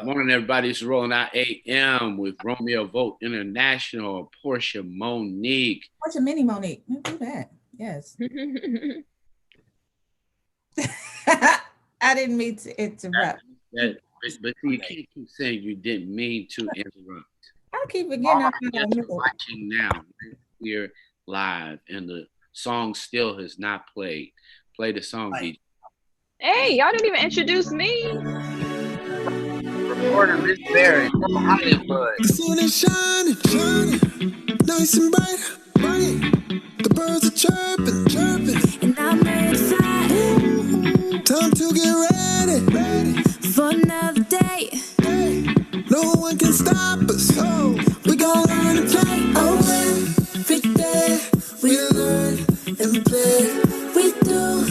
Morning, everybody. It's Rolling Out AM with Romeo Vote International, Portia Monique. What's a mini Monique? You do that. Yes. I didn't mean to interrupt. But you can't keep saying you didn't mean to interrupt. I keep forgetting I'm watching now. We're live, and the song still has not played. Play the song, DJ. Hey, y'all didn't even introduce me. Reporter Miss Barry from Hollywood. The sun is shining, shining, nice and bright, bright. The birds are chirping, chirping, and I'm excited. Time to get ready, ready for another day. No one can stop us. Oh, we gon' learn to play. Oh, every day we learn and play. We do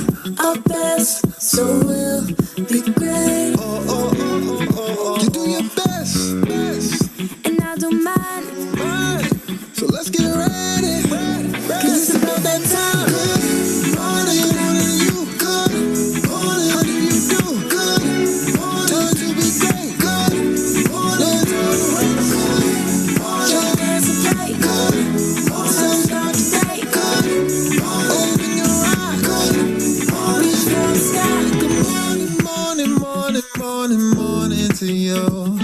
our best, so we'll be great. Oh, oh, oh, oh, oh. You do your best, best, and I do mine, mine. So let's get ready, ready, ready. 'Cause it's about that time. Good morning, morning, you good morning. How do you do? Good morning. Time to be great. Good morning. Good morning. Join us and play. Good morning. So start today. Good morning. Open your eyes. Good morning. Reach for the sky. Good morning, morning, morning, morning, morning to you.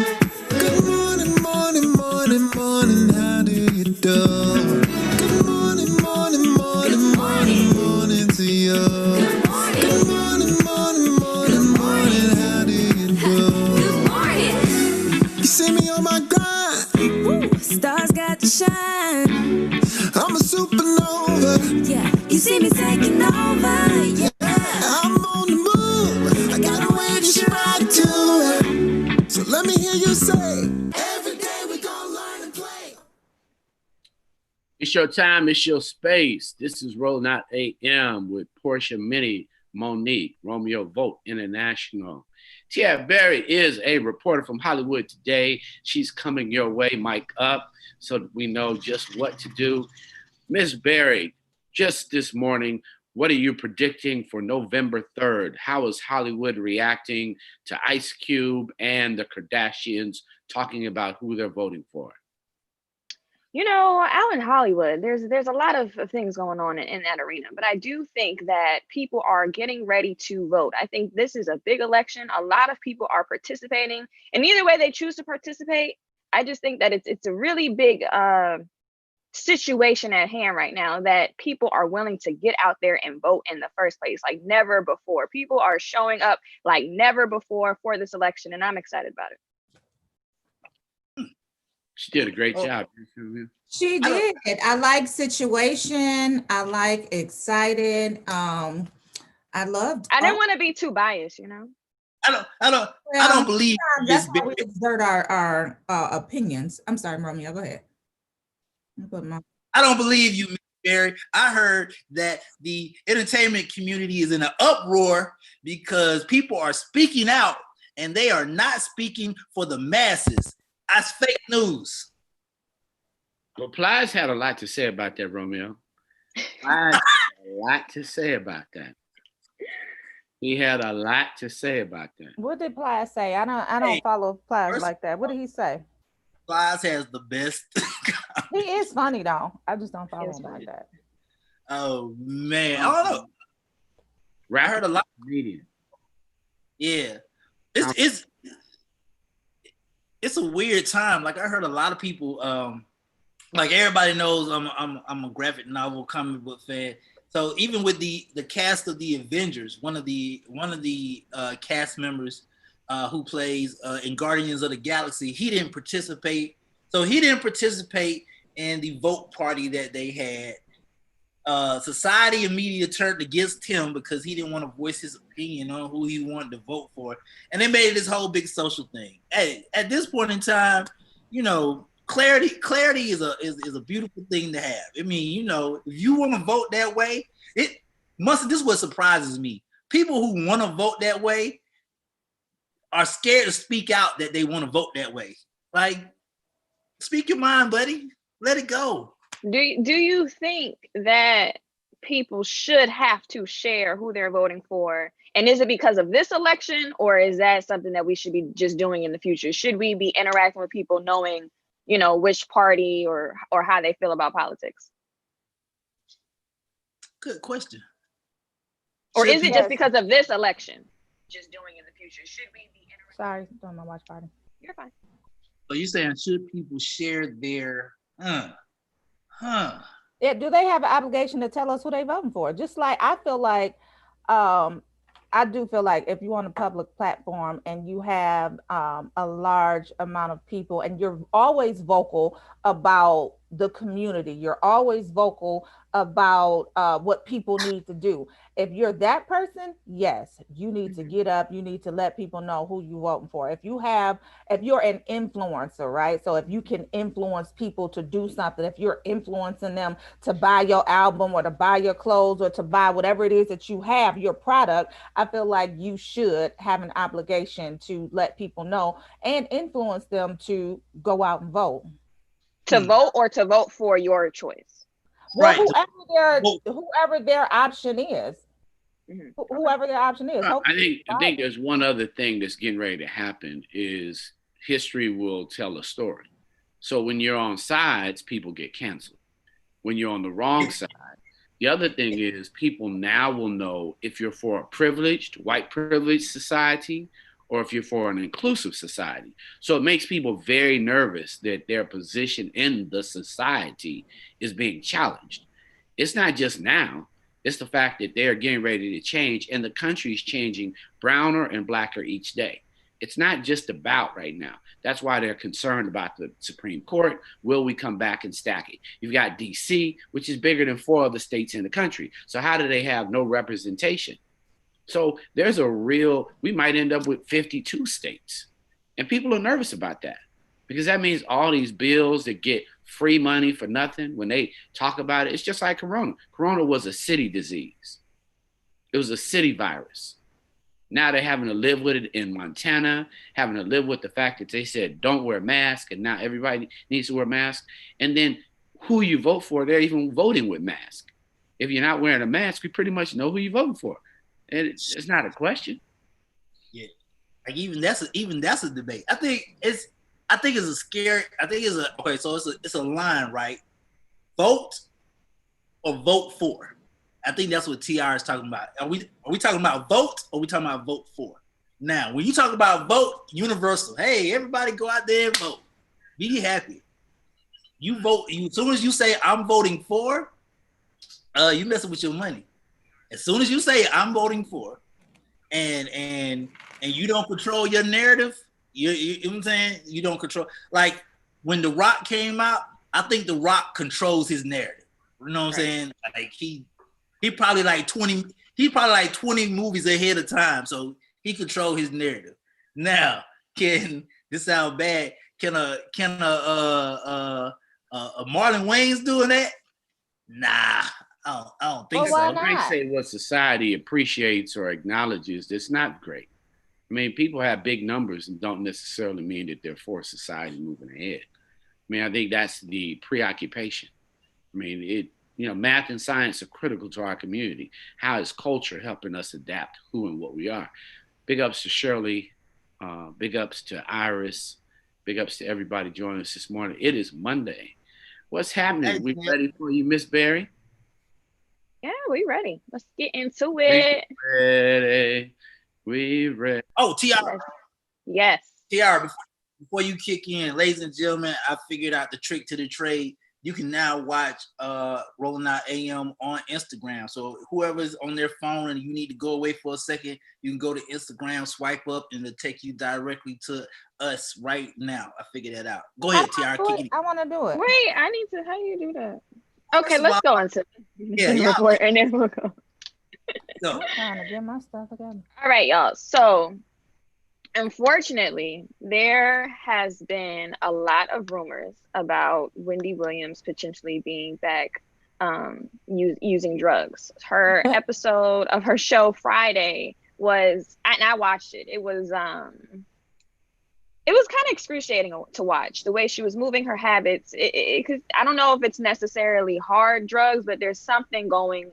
Good morning, morning, morning, morning. How do you do? Good morning, morning, morning, morning, morning to you. Good morning, morning, morning, morning. How do you do? Good morning. You see me on my grind. Woo, stars got to shine. I'm a supernova. Yeah, you see me taking over. Yeah, I'm on the move. I got a way to shine to it. So let me hear you say, every day we gonna learn and play. It's your time, it's your space. This is Rolling Out AM with Portia Monique, Romeo Vote International. Tia Berry is a reporter from Hollywood today. She's coming your way, mic up, so that we know just what to do. Miss Berry, just this morning, what are you predicting for November 3rd? How is Hollywood reacting to Ice Cube and the Kardashians talking about who they're voting for? You know, out in Hollywood, there's a lot of things going on in that arena, but I do think that people are getting ready to vote. I think this is a big election. A lot of people are participating, and either way they choose to participate, I just think that it's a really big situation at hand right now that people are willing to get out there and vote in the first place, like never before. People are showing up like never before for this election, and I'm excited about it. She did a great job. She did. I like situation. I like excited. I loved. I didn't want to be too biased, you know. I don't believe that's why we exert our opinions. I'm sorry, Romeo. Go ahead. I don't believe you, Barry. I heard that the entertainment community is in an uproar because people are speaking out and they are not speaking for the masses. That's fake news. Well, Plies had a lot to say about that, Romeo. Plies had a lot to say about that. He had a lot to say about that. What did Plies say? I don't follow Plies like that. What did he say? Plies has the best. He is funny though. I just don't follow him like that. Oh man, I don't know. I heard a lot of media. Yeah, it's a weird time. Like I heard a lot of people. Like everybody knows, I'm a graphic novel comic book fan. So even with the cast of the Avengers, one of the cast members who plays in Guardians of the Galaxy, he didn't participate. So he didn't participate in the vote party that they had. Society and media turned against him because he didn't want to voice his opinion on who he wanted to vote for, and they made this whole big social thing. Hey, at this point in time, you know, clarity is a beautiful thing to have. I mean, you know, if you want to vote that way, this is what surprises me. People who want to vote that way are scared to speak out that they want to vote that way. Like, speak your mind, buddy. Let it go. Do you think that people should have to share who they're voting for And is it because of this election, or is that something that we should be just doing in the future? Should we be interacting with people knowing, you know, which party or how they feel about politics? Good question. Or Should is it people- just because of this election? Just doing in the future. Should we be interacting? Sorry, don't know watch party. You're fine. So you're saying should people share their Yeah, do they have an obligation to tell us who they voting for? Just like I feel like I do feel like if you're on a public platform and you have a large amount of people and you're always vocal about the community, you're always vocal about what people need to do. If you're that person, yes, you need to get up, you need to let people know who you're voting for. If you're an influencer, right? So if you can influence people to do something, if you're influencing them to buy your album or to buy your clothes or to buy whatever it is that you have, your product, I feel like you should have an obligation to let people know and influence them to go out and vote. To vote or to vote for your choice? Well, Right. whoever their option is. Whoever their option is. I think there's one other thing that's getting ready to happen is history will tell a story. So when you're on sides, people get canceled. When you're on the wrong side, the other thing is people now will know if you're for a privileged, white privileged society or if you're for an inclusive society. So it makes people very nervous that their position in the society is being challenged. It's not just now. It's the fact that they're getting ready to change and the country's changing browner and blacker each day. It's not just about right now. That's why they're concerned about the Supreme Court. Will we come back and stack it? You've got DC, which is bigger than 4 other states in the country. So how do they have no representation? So there's we might end up with 52 states. And people are nervous about that because that means all these bills that get free money for nothing, when they talk about it, it's just like Corona. Corona was a city disease. It was a city virus. Now they're having to live with it in Montana, having to live with the fact that they said, don't wear a mask, and now everybody needs to wear a mask. And then who you vote for, they're even voting with masks. If you're not wearing a mask, we pretty much know who you're voting for. And it's not a question. Yeah, like even that's a debate. I think it's a scary. So it's a line, right? Vote or vote for. I think that's what TR is talking about. Are we talking about vote or are we talking about vote for? Now, when you talk about vote, universal. Hey, everybody go out there and vote. Be happy. You vote. As soon as you say I'm voting for, you messing with your money. As soon as you say I'm voting for, and you don't control your narrative, you know what I'm saying? You don't control. Like when The Rock came out, I think The Rock controls his narrative. You know what I'm saying? Like he probably like 20 movies ahead of time, so he controls his narrative. Now, can this sound bad? Can a Marlon Wayans doing that? Nah. I don't think so. Why I might say what society appreciates or acknowledges, that's not great. I mean, people have big numbers and don't necessarily mean that they're for society moving ahead. I mean, I think that's the preoccupation. I mean, math and science are critical to our community. How is culture helping us adapt who and what we are? Big ups to Shirley. Big ups to Iris. Big ups to everybody joining us this morning. It is Monday. What's happening? We ready for you, Miss Berry? Yeah, we ready. Let's get into it. We ready. Oh, TR. Yes. TR, before you kick in, ladies and gentlemen, I figured out the trick to the trade. You can now watch Rolling Out AM on Instagram. So whoever's on their phone and you need to go away for a second, you can go to Instagram, swipe up, and it'll take you directly to us right now. I figured that out. Go ahead, TR. Kick it. I want to do it. Wait, I need to. How do you do that? Okay, let's go into yeah, and then we'll go. So, I'm trying to get my stuff together. All right, y'all. So, unfortunately, there has been a lot of rumors about Wendy Williams potentially being back using drugs. Her episode of her show Friday was, and I watched it. It was kind of excruciating to watch the way she was moving, her habits. Because I don't know if it's necessarily hard drugs, but there's something going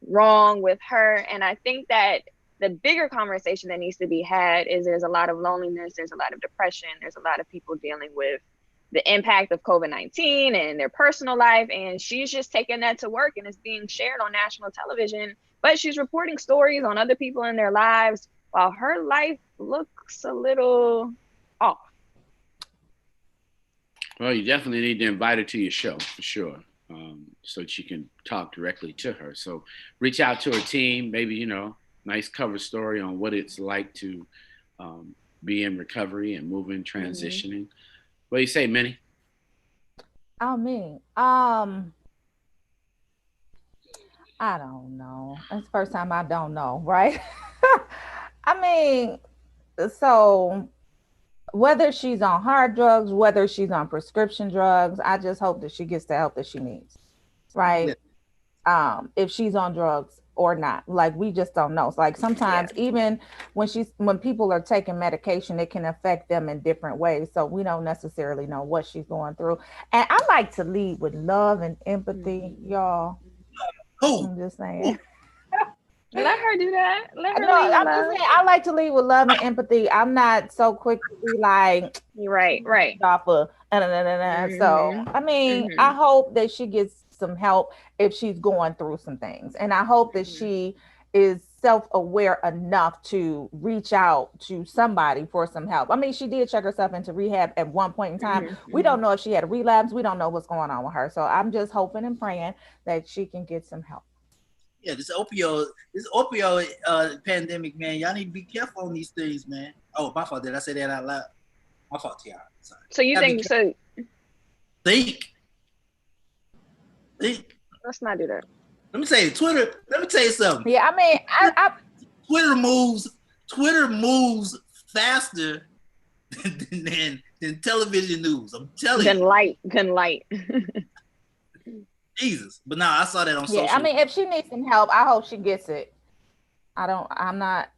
wrong with her. And I think that the bigger conversation that needs to be had is there's a lot of loneliness, there's a lot of depression, there's a lot of people dealing with the impact of COVID-19 and their personal life. And she's just taking that to work and it's being shared on national television, but she's reporting stories on other people in their lives while her life looks a little off. Well, you definitely need to invite her to your show for sure, so that you can talk directly to her. So reach out to her team, maybe, you know, nice cover story on what it's like to be in recovery and moving, transitioning. What do you say, Minnie? Oh, me. I don't know. It's the first time I don't know, right? I mean, so whether she's on hard drugs, whether she's on prescription drugs, I just hope that she gets the help that she needs, right? Yeah. If she's on drugs or not, like we just don't know. So like sometimes even when people are taking medication, it can affect them in different ways. So we don't necessarily know what she's going through. And I like to lead with love and empathy, y'all. I'm just saying. Let her do that. Let her No, lead with I'm love. just saying, I like to lead with love and empathy. I'm not so quick to be like, right. Off of, So, I mean, I hope that she gets some help if she's going through some things. And I hope that she is self-aware enough to reach out to somebody for some help. I mean, she did check herself into rehab at one point in time. We don't know if she had a relapse. We don't know what's going on with her. So I'm just hoping and praying that she can get some help. Yeah, this opioid pandemic, man. Y'all need to be careful on these things, man. Oh, my fault. Did I say that out loud? My fault, Tiara. Sorry. So you think so? Think. Let's not do that. Let me tell you, Twitter. Let me tell you something. Yeah, I mean, Twitter moves faster than television news. I'm telling you. Than light. Jesus. But now I saw that on social. Yeah, I mean, if she needs some help, I hope she gets it. I'm not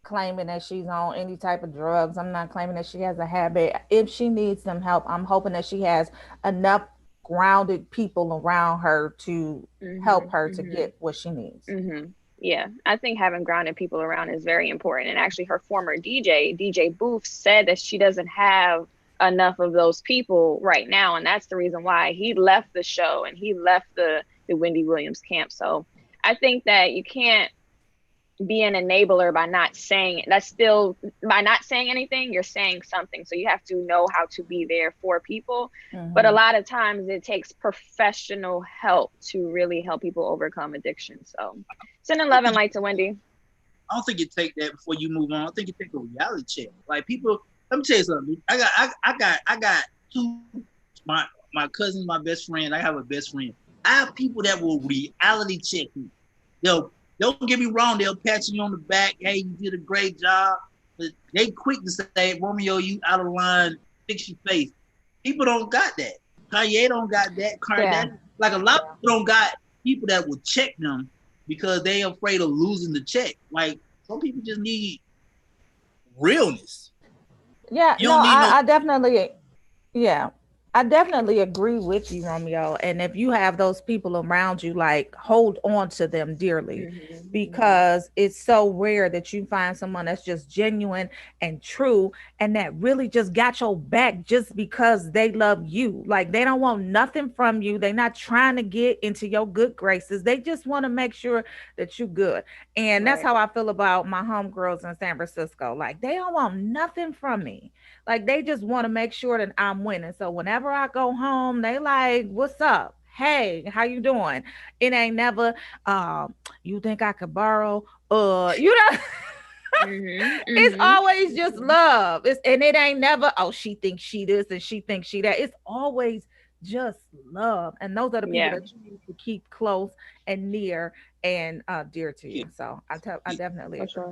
claiming that she's on any type of drugs. I'm not claiming that she has a habit. If she needs some help, I'm hoping that she has enough grounded people around her to help her to get what she needs. Yeah, I think having grounded people around is very important. And actually her former DJ Booth, said that she doesn't have enough of those people right now, and that's the reason why he left the show and he left the Wendy Williams camp. So I think that you can't be an enabler by not saying anything. You're saying something, so you have to know how to be there for people. But a lot of times it takes professional help to really help people overcome addiction. So sending love and light to Wendy. I don't think you take that before you move on. I think you take a reality check. Like people, let me tell you something. I got two, my cousin, my best friend. I have a best friend. I have people that will reality check me. Don't get me wrong. They'll pat you on the back. Hey, you did a great job. But they quick to say, Romeo, you out of line. Fix your face. People don't got that. Kanye don't got that. Like a lot of people don't got people that will check them because they afraid of losing the check. Like some people just need realness. Yeah, I definitely agree with you, Romeo. And if you have those people around you, like hold on to them dearly, because it's so rare that you find someone that's just genuine and true and that really just got your back just because they love you. Like they don't want nothing from you. They're not trying to get into your good graces. They just want to make sure that you're good. And that's how I feel about my homegirls in San Francisco. Like they don't want nothing from me. Like they just want to make sure that I'm winning. So whenever I go home, they like, what's up? Hey, how you doing? It ain't never, you think I could borrow? It's always just love. And it ain't never, oh, she thinks she this and she thinks she that. It's always just love. And those are the people that you need to keep close and near and dear to you. So I definitely agree.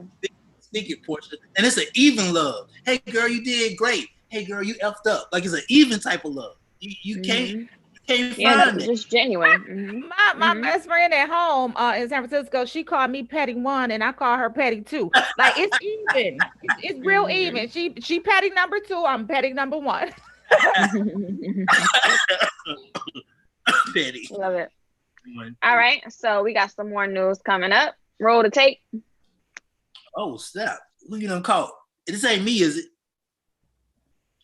Sneaky portion, and it's an even love. Hey girl, you did great. Hey girl, you effed up. Like it's an even type of love. You can't find it. Just genuine. My best friend at home in San Francisco, she called me petty one, and I call her petty two. Like it's even. It's real even. She petty number two. I'm petty number one. Petty. Love it. All right, so we got some more news coming up. Roll the tape. Oh, snap. Who you done caught? This ain't me, is it?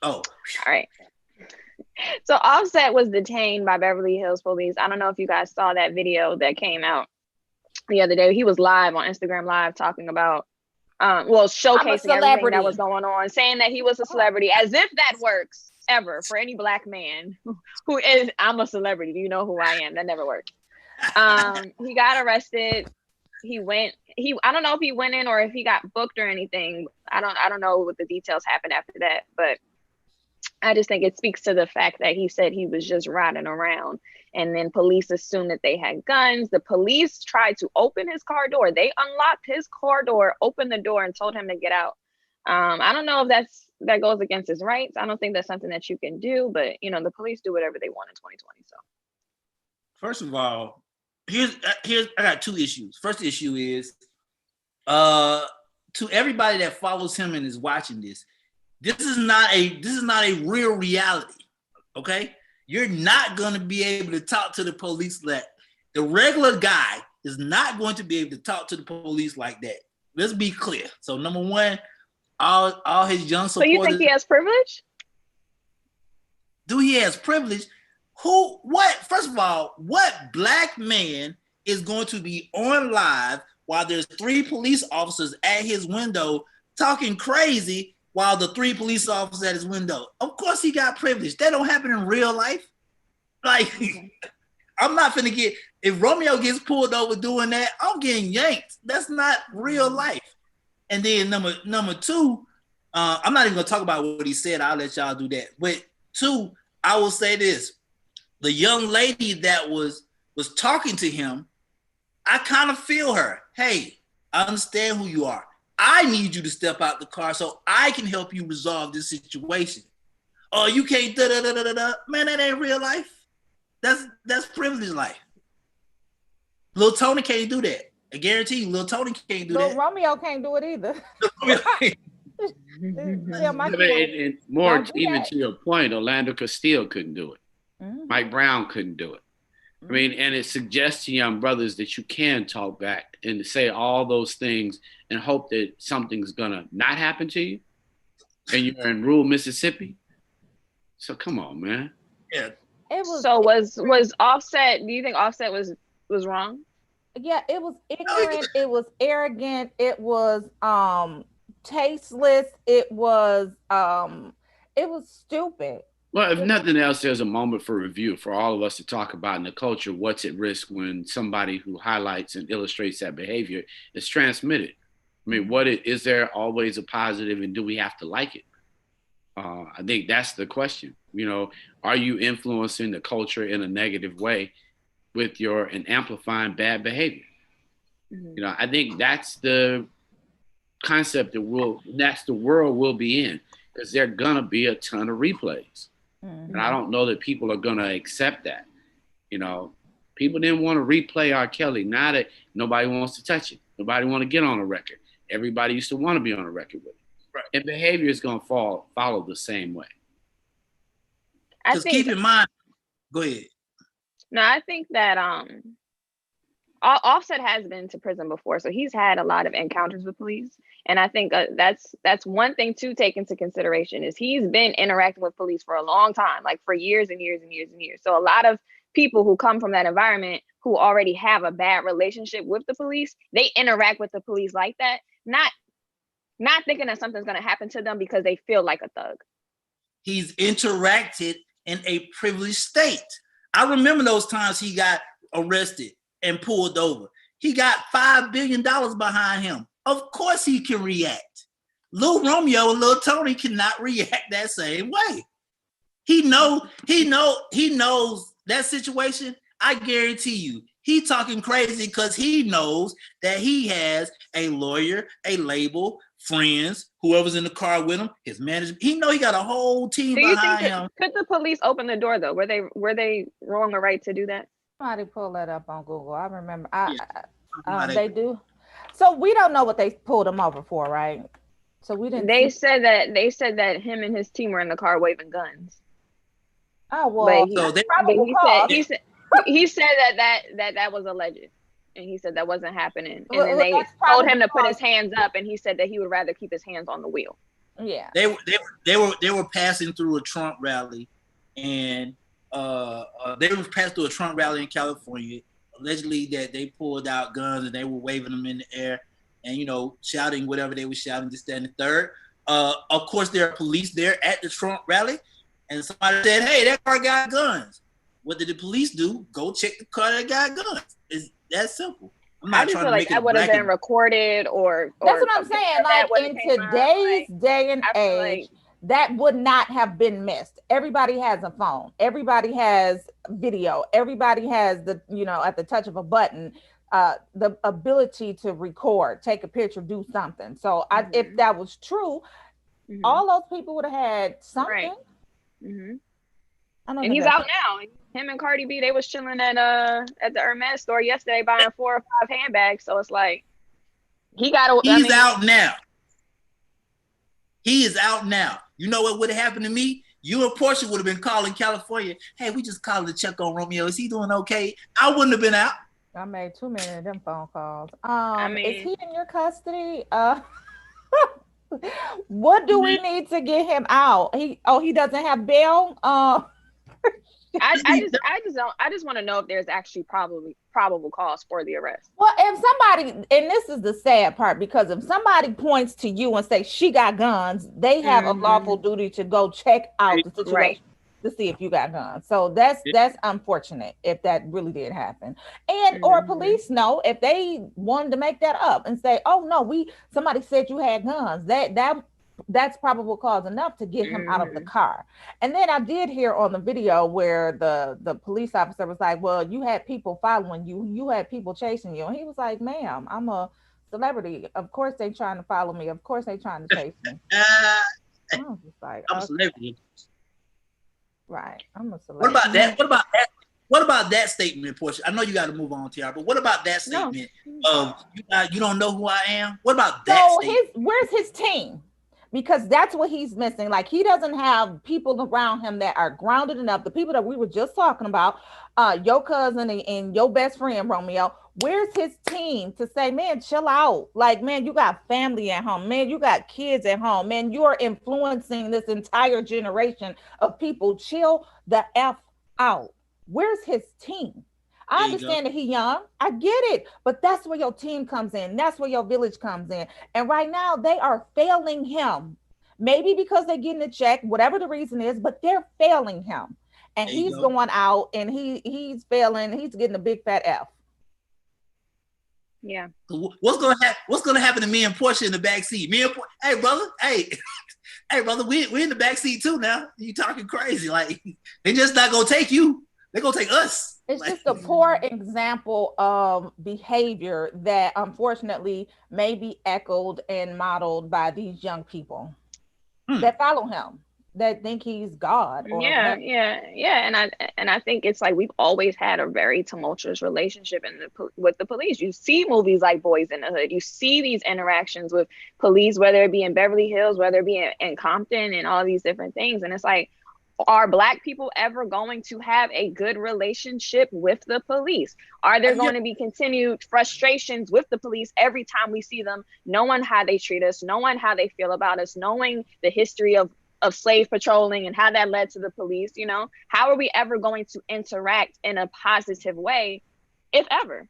Oh. All right. So Offset was detained by Beverly Hills police. I don't know if you guys saw that video that came out the other day. He was live on Instagram Live talking about, showcasing everything that was going on, saying that he was a celebrity, as if that works ever for any black man who is, I'm a celebrity. Do you know who I am? That never worked. He got arrested. I don't know if he went in or if he got booked or anything. I don't know what the details happened after that, but I just think it speaks to the fact that he said he was just riding around, and then police assumed that they had guns. The police tried to open his car door. They unlocked his car door, opened the door, and told him to get out. I don't know if that goes against his rights. I don't think that's something that you can do, but the police do whatever they want in 2020. So, first of all, here's I got two issues. First issue is to everybody that follows him and is watching this. This is not a real reality, okay? You're not going to be able to talk to the police the regular guy is not going to be able to talk to the police like that. Let's be clear. So number one, all his young supporters. So you think he has privilege? Do he has privilege? First of all, what black man is going to be on live while there's 3 police officers at his window talking crazy while the 3 police officers at his window? Of course he got privilege. That don't happen in real life. Like, I'm not finna if Romeo gets pulled over doing that, I'm getting yanked. That's not real life. And then number 2, I'm not even gonna talk about what he said. I'll let y'all do that. But 2, I will say this. The young lady that was talking to him, I kind of feel her. Hey, I understand who you are. I need you to step out the car so I can help you resolve this situation. Oh, you can't da-da-da-da-da. Man, that ain't real life. That's privilege life. Lil Tony can't do that. I guarantee you, Lil Tony can't do that. Romeo can't do it either. Even to your point, Orlando Castillo couldn't do it. Mm-hmm. Mike Brown couldn't do it. I mean, and it suggests to young brothers that you can talk back and say all those things and hope that something's gonna not happen to you. And you're in rural Mississippi. So come on, man. Yeah. Was Offset? Do you think Offset was wrong? Yeah, it was ignorant. It was arrogant. It was tasteless. It was stupid. Well, if nothing else, there's a moment for review for all of us to talk about in the culture. What's at risk when somebody who highlights and illustrates that behavior is transmitted? I mean, is there always a positive, and do we have to like it? I think that's the question. Are you influencing the culture in a negative way with and amplifying bad behavior? Mm-hmm. I think that's the concept that's the world we'll be in, because there are gonna be a ton of replays. Mm-hmm. And I don't know that people are going to accept that. People didn't want to replay R. Kelly. Now that nobody wants to touch it. Nobody want to get on a record. Everybody used to want to be on a record with it. Right. And behavior is going to follow the same way. Just keep in mind. Go ahead. No, I think that Offset has been to prison before, so he's had a lot of encounters with police. And I think that's one thing to take into consideration is he's been interacting with police for a long time, like for years and years and years and years. So a lot of people who come from that environment who already have a bad relationship with the police, they interact with the police like that, not thinking that something's going to happen to them because they feel like a thug. He's interacted in a privileged state. I remember those times he got arrested and pulled over. He got $5 billion behind him. Of course he can react. Lil Romeo and Lil Tony cannot react that same way. He knows that situation. I guarantee you, he talking crazy because he knows that he has a lawyer, a label, friends, whoever's in the car with him, his manager. He know he got a whole team behind him. Could the police open the door though? Were they wrong or right to do that? Somebody pull that up on Google. I remember. They do. So we don't know what they pulled him over for, right? So we didn't. They said that him and his team were in the car waving guns. Oh well. He said that was alleged. And he said that wasn't happening. And Well, then they that's told him to put probably his hands up, and he said that he would rather keep his hands on the wheel. Yeah. They were passing through a Trump rally, and they were passing through a Trump rally in California. Allegedly that they pulled out guns and they were waving them in the air and, you know, shouting whatever they were shouting, this, that, and the third. Of course, there are police there at the Trump rally, and somebody said, "Hey, that car got guns." What did the police do? Go check the car that got guns. It's that simple. I'm not I just trying feel to like make it that a would have black been recorded or That's what I'm something saying. that Like would've in came out, today's like, day and I feel age, like that would not have been missed. Everybody has a phone. Everybody has video. Everybody has the, you know, at the touch of a button, the ability to record, take a picture, do something. So if that was true, all those people would have had something. Right. Mm-hmm. I don't And know he's out now. Him and Cardi B, they was chilling at the Hermes store yesterday buying 4 or 5 handbags. So it's like he got. He's out now. He is out now. You know what would have happened to me? You and Portia would have been calling California. Hey, we just called to check on Romeo. Is he doing okay? I wouldn't have been out. I made too many of them phone calls. I mean, is he in your custody? What do we need to get him out? He doesn't have bail. I just want to know if there's actually probable cause for the arrest. Well, if somebody, and this is the sad part, because if somebody points to you and say she got guns, they have a lawful duty to go check out the situation to see if you got guns. So that's unfortunate if that really did happen. And or police know if they wanted to make that up and say, oh no, somebody said you had guns. That's probable cause enough to get him out of the car. And then I did hear on the video where the police officer was like, well, you had people following you. You had people chasing you. And he was like, ma'am, I'm a celebrity. Of course they trying to follow me. Of course they trying to chase me. I was just like, I'm a celebrity. Right. I'm a celebrity. What about that? What about that statement, Portia? I know you got to move on, Tiara, but what about that statement of you don't know who I am? What about that statement? Where's his team? Because that's what he's missing. Like, he doesn't have people around him that are grounded enough. The people that we were just talking about, your cousin and your best friend, Romeo, where's his team to say, man, chill out. Like, man, you got family at home. Man, you got kids at home. Man, you are influencing this entire generation of people. Chill the F out. Where's his team? I understand that he's young. I get it. But that's where your team comes in. That's where your village comes in. And right now they are failing him. Maybe because they're getting a check, whatever the reason is, but they're failing him. And he's going out and he's failing. He's getting a big fat F. Yeah. What's gonna happen to me and Portia in the back seat? Hey brother, hey brother, we in the back seat too now. You talking crazy? Like, they just not gonna take you. They're gonna take us. It's just a poor example of behavior that unfortunately may be echoed and modeled by these young people that follow him, that think he's God. Yeah. And I think it's like we've always had a very tumultuous relationship with the police. You see movies like Boys in the Hood. You see these interactions with police, whether it be in Beverly Hills, whether it be in Compton, and all these different things. And it's like, are Black people ever going to have a good relationship with the police? Are there going to be continued frustrations with the police every time we see them, knowing how they treat us, knowing how they feel about us, knowing the history of slave patrolling and how that led to the police? You know, how are we ever going to interact in a positive way, if ever?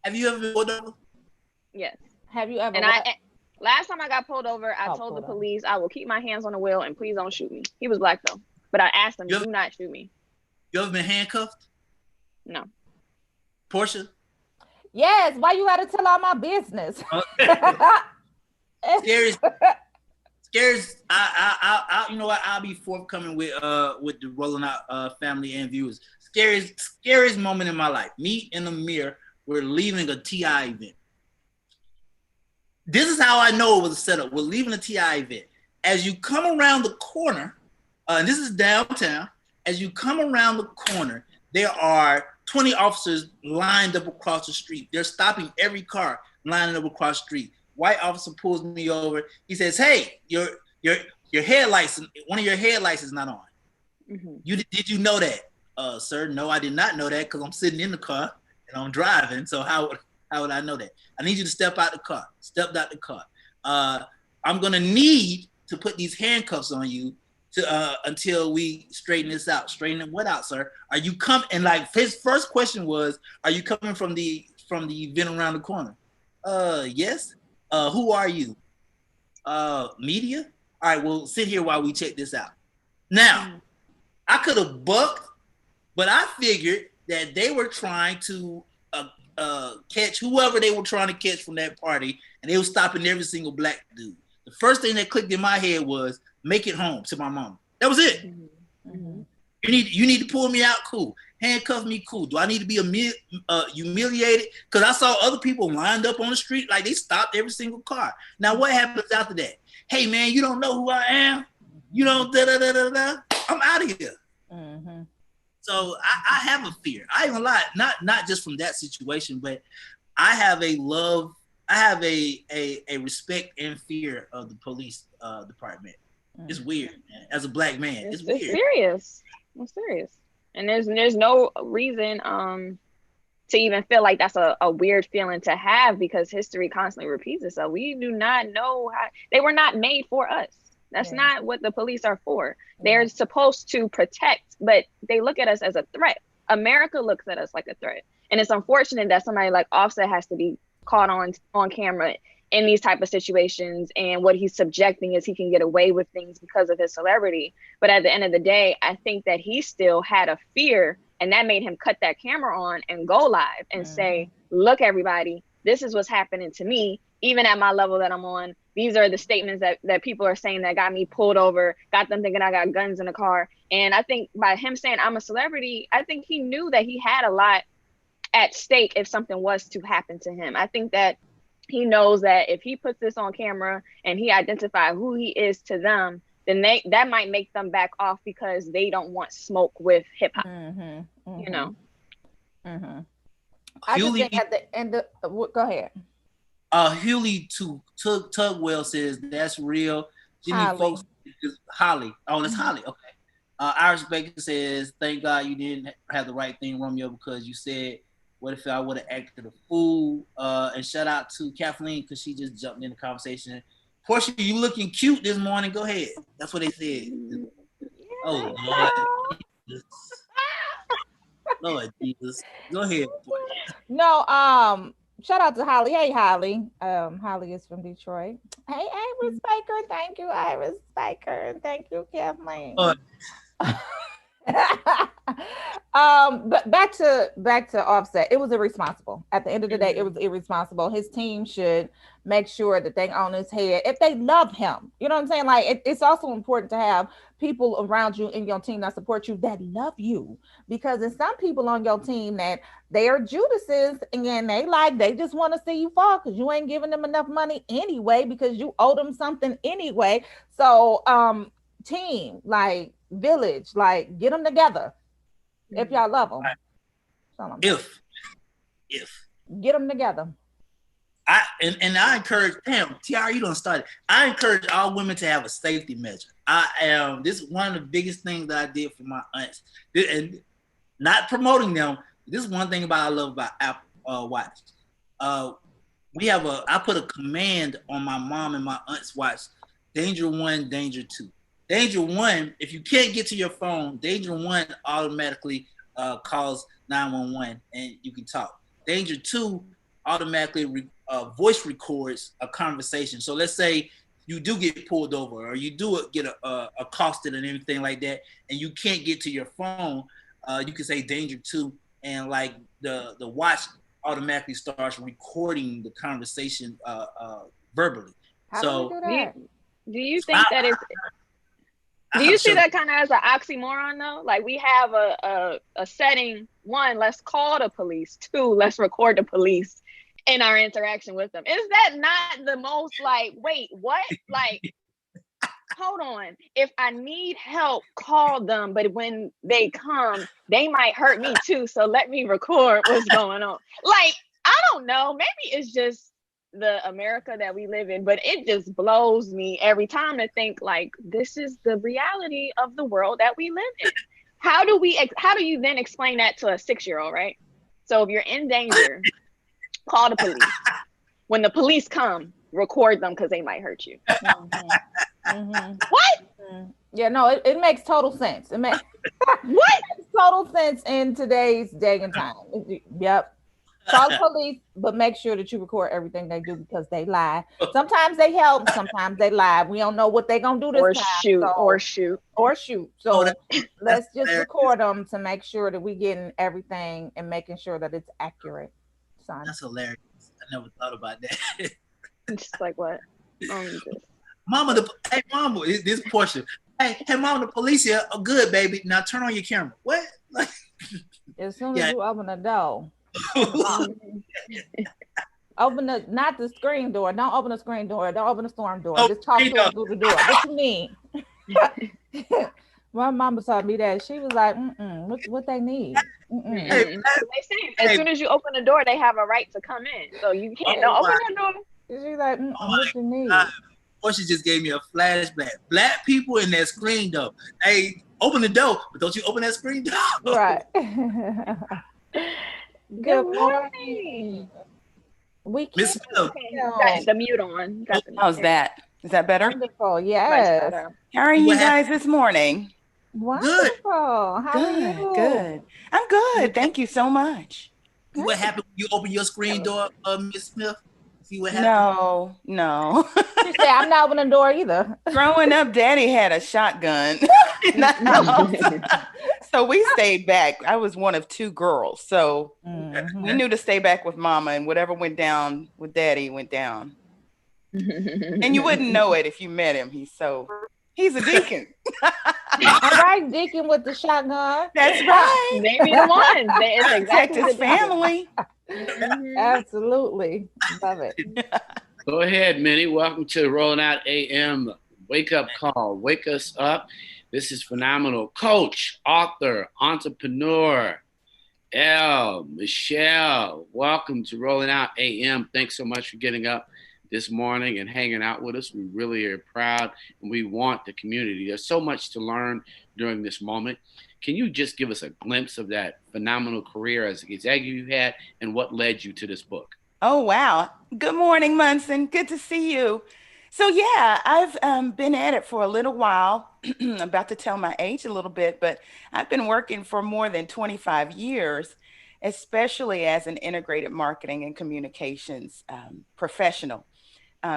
Have you ever been pulled over? Yes. Have you ever? And last time I got pulled over, I told the police, I will keep my hands on the wheel and please don't shoot me. He was Black though, but I asked him, do not shoot me. You ever been handcuffed? No. Portia? Yes. Why you gotta tell all my business? Scares. I you know what? I'll be forthcoming with the Rolling Out family and viewers. Scariest moment in my life. Me and Amir were leaving a TI event. This is how I know it was a setup. We're leaving a TI event. As you come around the corner, and this is downtown, as you come around the corner, there are 20 officers lined up across the street. They're stopping every car lining up across the street. White officer pulls me over. He says, hey, your headlights, one of your headlights is not on. Did you know that? Sir, no, I did not know that because I'm sitting in the car. and I'm driving. So how would I know that? I need you to step out the car. Step out the car. I'm gonna need to put these handcuffs on you to until we straighten this out. Straighten what out, sir? Are you coming? And like his first question was, are you coming from the event around the corner? Yes. Who are you? Media? All right, well, sit here while we check this out. Now, I could have bucked, but I figured that they were trying to catch whoever they were trying to catch from that party, and they were stopping every single black dude. The first thing that clicked in my head was make it home to my mama. That was it. Mm-hmm. You need to pull me out, cool. Handcuff me, cool. Do I need to be humiliated? Because I saw other people lined up on the street, like they stopped every single car. Now, what happens after that? Hey, man, you don't know who I am? You don't da-da-da-da-da? I'm out of here. Mm-hmm. So I have a fear. I ain't gonna lie, not just from that situation, but I have a respect and fear of the police department. Mm-hmm. It's weird, man. As a black man, it's weird. It's serious. It's serious. And there's no reason to even feel like that's a weird feeling to have, because history constantly repeats itself. We do not know how they were not made for us. That's not what the police are for. They're supposed to protect, but they look at us as a threat. America looks at us like a threat. And it's unfortunate that somebody like Offset has to be caught on camera in these type of situations, and what he's subjecting is he can get away with things because of his celebrity. But at the end of the day, I think that he still had a fear, and that made him cut that camera on and go live and say, look, everybody, this is what's happening to me, even at my level that I'm on. These are the statements that people are saying that got me pulled over, got them thinking I got guns in the car. And I think by him saying I'm a celebrity, I think he knew that he had a lot at stake if something was to happen to him. I think that he knows that if he puts this on camera and he identifies who he is to them, then that might make them back off because they don't want smoke with hip hop. You know. I just think at the end of, go ahead. Hewley Tugwell says that's real. Jimmy Folks is Holly. Oh, that's Holly. Okay. Irish Baker says, thank God you didn't have the right thing, Romeo, because you said, what if I would have acted a fool? And shout out to Kathleen because she just jumped in the conversation. Portia, you looking cute this morning. Go ahead. That's what they said. Oh, Lord. Lord Jesus. Go ahead, Portia. No, shout out to Holly. Hey, Holly. Holly is from Detroit. Hey, Iris Baker. Thank you, Iris Baker. Thank you, Kathleen. But back to Offset. It was irresponsible. At the end of the day, it was irresponsible. His team should make sure that they own his head if they love him. You know what I'm saying? Like it's also important to have people around you in your team that support you that love you, because there's some people on your team that they are Judases and they just want to see you fall because you ain't giving them enough money anyway because you owe them something anyway. So team, like village, like get them together if y'all love them. If get them together. I encourage, Tiara, you don't start it. I encourage all women to have a safety measure. This is one of the biggest things that I did for my aunts. And not promoting them, this is one thing I love about Apple Watch. I put a command on my mom and my aunt's watch, danger 1, danger 2. Danger 1, if you can't get to your phone, danger 1 automatically calls 911 and you can talk. Danger 2 automatically voice records a conversation. So let's say you do get pulled over or you do get accosted and everything like that, and you can't get to your phone, you can say danger 2, and like the watch automatically starts recording the conversation verbally. How do we do that? Do you think that it's... Do you see that kind of as an oxymoron though? Like we have a setting, 1, let's call the police, 2, let's record the police in our interaction with them. Is that not the most like, wait, what? Like, hold on. If I need help, call them. But when they come, they might hurt me too. So let me record what's going on. Like, I don't know. Maybe it's just the America that we live in, but it just blows me every time to think like this is the reality of the world that we live in. How do you then explain that to a 6-year-old, right? So if you're in danger, call the police. When the police come, record them because they might hurt you. What? Yeah, no, it makes total sense. It makes What? total sense in today's day and time. Yep. Call the police, but make sure that you record everything they do because they lie. Sometimes they help, sometimes they lie. We don't know what they're gonna do this Or time. shoot. So let's just record them to make sure that we getting everything and making sure that it's accurate. Son. That's hilarious. I never thought about that. Just like what? Mama, hey mama, this portion. Hey mama, the police here. Oh, good, baby. Now turn on your camera. What? Like, as soon as you open the door. Open not the screen door. Don't open the screen door. Don't open the storm door. Just talk to them through the door. What you mean? My mama taught me that. She was like, what they need. They say as soon as you open the door, they have a right to come in. So you can't open the door. She's like, what you need? Or she just gave me a flashback. Black people in that screen door. Hey, open the door, but don't you open that screen door. Right. Good morning. Miss Smith. Got the mute on. How's that? Is that better? Wonderful. Yes. How are you guys this morning? Wonderful. How are you? Good. I'm good. Thank you so much. See what happened when you open your screen door, Miss Smith? See what happened? No. She said, I'm not opening the door either. Growing up, Daddy had a shotgun. So we stayed back. I was one of two girls. So we knew to stay back with Mama, and whatever went down with Daddy went down. And you wouldn't know it if you met him. He's a deacon. All right, deacon with the shotgun. That's right. They be the ones. It's Protect his family. Absolutely. Love it. Go ahead, Minnie. Welcome to Rolling Out AM Wake Up Call. Wake us up. This is phenomenal. Coach, author, entrepreneur, Michelle. Welcome to Rolling Out AM. Thanks so much for getting up this morning and hanging out with us. We really are proud, and we want the community. There's so much to learn during this moment. Can you just give us a glimpse of that phenomenal career as an executive you had and what led you to this book? Oh, wow. Good morning, Munson. Good to see you. So, yeah, I've been at it for a little while. I'm about to tell my age a little bit, but I've been working for more than 25 years, especially as an integrated marketing and communications professional.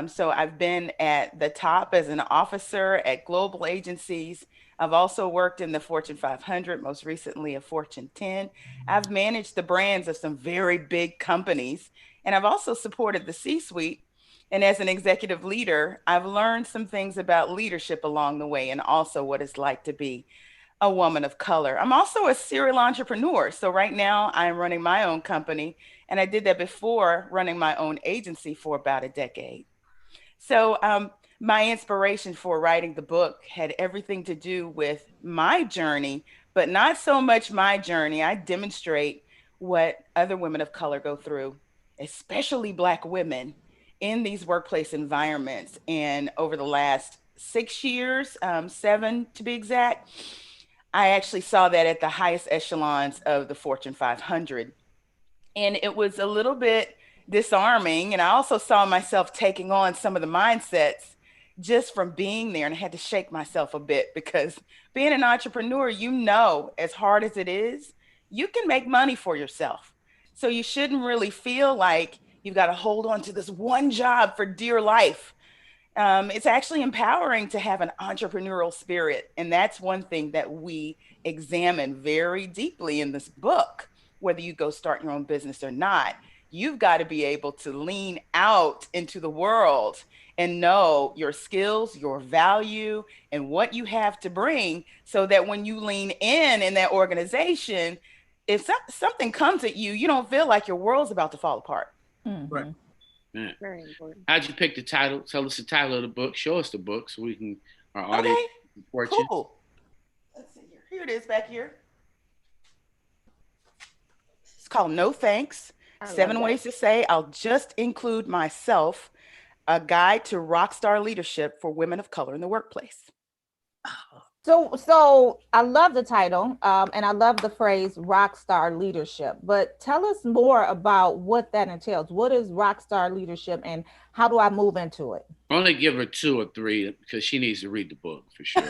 So I've been at the top as an officer at global agencies. I've also worked in the Fortune 500, most recently a Fortune 10. I've managed the brands of some very big companies, and I've also supported the C-suite. And as an executive leader, I've learned some things about leadership along the way, and also what it's like to be a woman of color. I'm also a serial entrepreneur. So right now I'm running my own company, and I did that before running my own agency for about a decade. So my inspiration for writing the book had everything to do with my journey, but not so much my journey. I demonstrate what other women of color go through, especially Black women, in these workplace environments. And over the last 6 years, 7 to be exact, I actually saw that at the highest echelons of the Fortune 500. And it was a little bit disarming. And I also saw myself taking on some of the mindsets just from being there. And I had to shake myself a bit, because being an entrepreneur, as hard as it is, you can make money for yourself. So you shouldn't really feel like you've got to hold on to this one job for dear life. It's actually empowering to have an entrepreneurial spirit. And that's one thing that we examine very deeply in this book. Whether you go start your own business or not, you've got to be able to lean out into the world and know your skills, your value, and what you have to bring, so that when you lean in that organization, if something comes at you, you don't feel like your world's about to fall apart. Mm-hmm. Right. Yeah. Very important. How'd you pick the title? Tell us the title of the book. Show us the book so we can, our audience, support you. Cool. Let's see here. Here it is back here. It's called No Thanks. 7 ways to say I'll just include myself. A guide to rockstar leadership for women of color in the workplace. So I love the title, and I love the phrase rock star leadership. But tell us more about what that entails. What is rock star leadership, and how do I move into it? Only give her 2 or 3 because she needs to read the book for sure.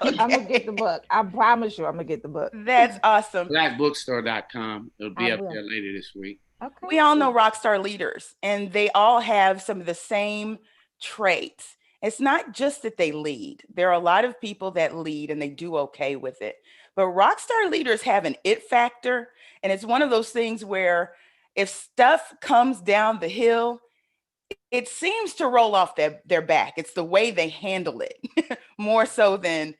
I'm gonna get the book. I promise you, I'm gonna get the book. That's awesome. Blackbookstore.com. It'll be I up will. there later this week. Okay. We all know rock star leaders, and they all have some of the same traits. It's not just that they lead. There are a lot of people that lead and they do okay with it. But rock star leaders have an it factor. And it's one of those things where if stuff comes down the hill, it seems to roll off their back. It's the way they handle it more so than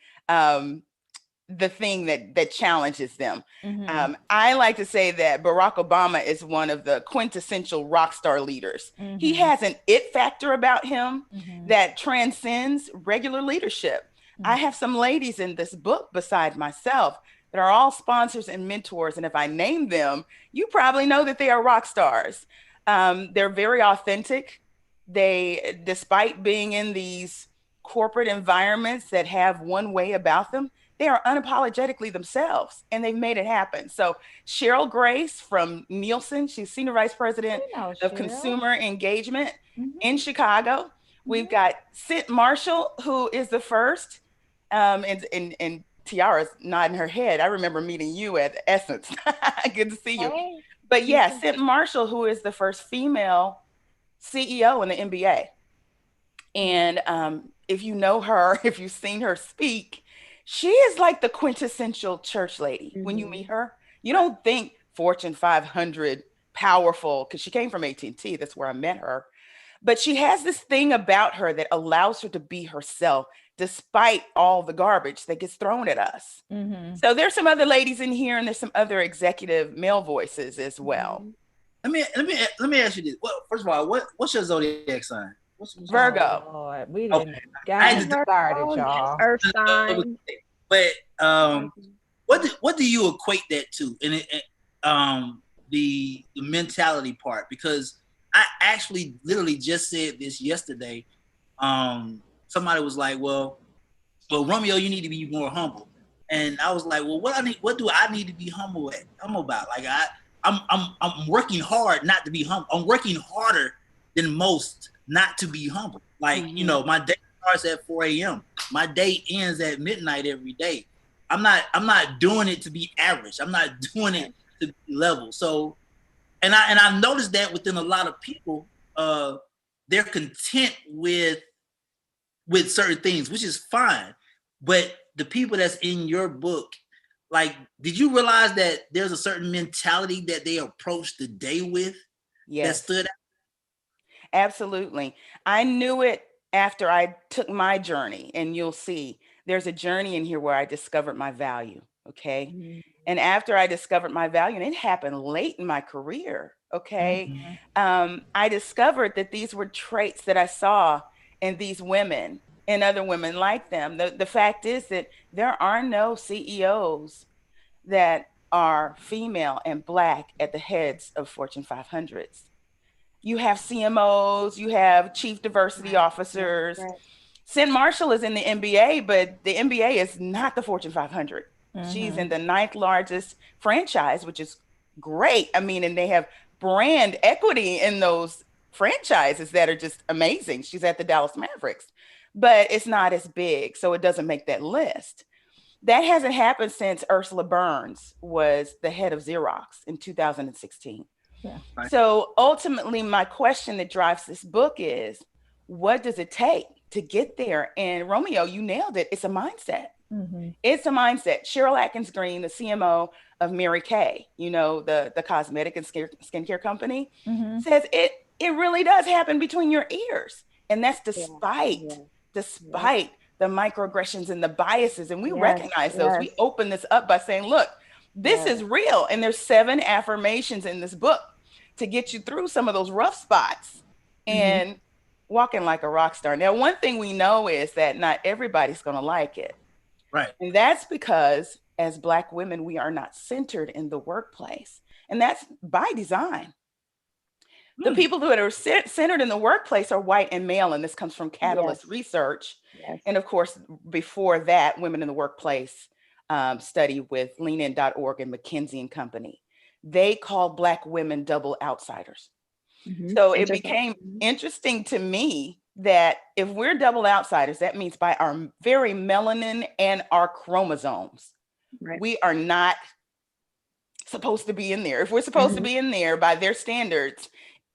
the thing that challenges them. Mhm. I like to say that Barack Obama is one of the quintessential rock star leaders. He Mhm. has an it factor about him Mhm. that transcends regular leadership. I have some ladies in this book beside myself that are all sponsors and mentors. And if I name them, you probably know that they are rock stars. They're very authentic. They, despite being in these corporate environments that have one way about them, they are unapologetically themselves and they've made it happen. So Cheryl Grace from Nielsen, she's Senior Vice President We know of Cheryl. Consumer Engagement Mhm. in Chicago. We've got Sid Marshall, who is the first, and Tiara's nodding her head. I remember meeting you at Essence. Good to see you. Hey, But you yeah, too. Sid Marshall, who is the first female CEO in the NBA. And if you know her, if you've seen her speak, she is like the quintessential church lady. When you meet her, you don't think Fortune 500 powerful, because she came from AT&T. That's where I met her. But she has this thing about her that allows her to be herself despite all the garbage that gets thrown at us. Mhm. So there's some other ladies in here and there's some other executive male voices as well. Let me ask you this. Well, first of all, what's your zodiac sign? What's Virgo. Oh, Lord, we Okay. didn't I got had to started, Virgo, y'all. Earth sign. But what do you equate that to? And the mentality part, because I actually literally just said this yesterday. Somebody was like, well, Romeo, you need to be more humble. And I was like, well, what do I need to be humble about? Like I'm working hard not to be humble. I'm working harder than most not to be humble. Like, my day starts at 4 a.m. My day ends at midnight every day. I'm not doing it to be average. I'm not doing it to be level. So, and I've noticed that within a lot of people, they're content with certain things, which is fine. But the people that's in your book, like, did you realize that there's a certain mentality that they approach the day with that stood out? Absolutely. I knew it after I took my journey, and you'll see there's a journey in here where I discovered my value. Okay. And after I discovered my value, and it happened late in my career. Okay. I discovered that these were traits that I saw in these women and other women like them. The fact is that there are no CEOs that are female and Black at the heads of Fortune 500s. You have CMOs, you have chief diversity officers. Right. Sid Marshall is in the NBA, but the NBA is not the Fortune 500. She's in the 9th largest franchise, which is great. I mean, and they have brand equity in those franchises that are just amazing. She's at the Dallas Mavericks, but it's not as big, so it doesn't make that list. That hasn't happened since Ursula Burns was the head of Xerox in 2016. Yeah. So ultimately, my question that drives this book is, what does it take to get there? And Romeo, you nailed it. It's a mindset. It's a mindset. Cheryl Atkins Green, the CMO of Mary Kay, the cosmetic and skincare company, says it really does happen between your ears. And that's despite the microaggressions and the biases. And we recognize those. We open this up by saying, look, this is real. And there's 7 affirmations in this book to get you through some of those rough spots and walking like a rock star. Now, one thing we know is that not everybody's going to like it. Right. And that's because as Black women, we are not centered in the workplace. And that's by design. The people that are centered in the workplace are white and male, and this comes from Catalyst Research. Yes. And of course, before that, Women in the Workplace study with leanin.org and McKinsey and Company. They called Black women double outsiders. So it became interesting to me that if we're double outsiders, that means by our very melanin and our chromosomes, we are not supposed to be in there. If we're supposed to be in there by their standards,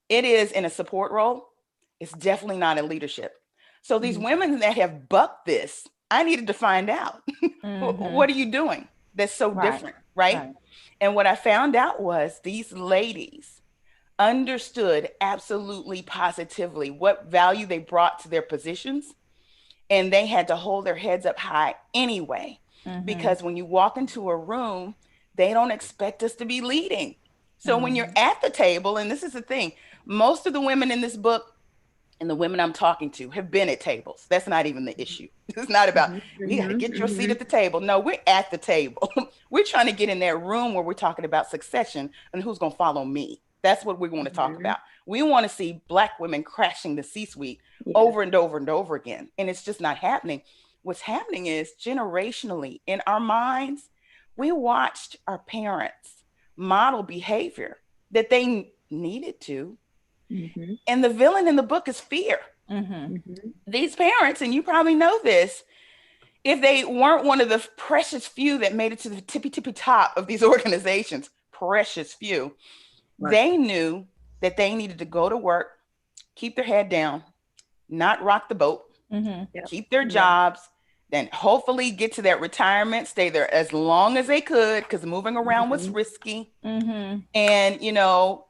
it is in a support role. It's definitely not in leadership. So these women that have bucked this, I needed to find out, what are you doing that's so different, right? And what I found out was these ladies understood absolutely positively what value they brought to their positions. And they had to hold their heads up high anyway, because when you walk into a room, they don't expect us to be leading. So when you're at the table, and this is the thing, most of the women in this book and the women I'm talking to have been at tables. That's not even the issue. It's not about, you got to get your seat at the table. No, we're at the table. We're trying to get in that room where we're talking about succession and who's going to follow me. That's what we want to talk about. We want to see Black women crashing the C-suite over and over and over again. And it's just not happening. What's happening is generationally in our minds, we watched our parents model behavior that they needed to. And the villain in the book is fear. These parents, and you probably know this, if they weren't one of the precious few that made it to the tippy top of these organizations, precious few, they knew that they needed to go to work, keep their head down, not rock the boat, keep their jobs, then hopefully get to that retirement, stay there as long as they could, because moving around was risky. And, you know,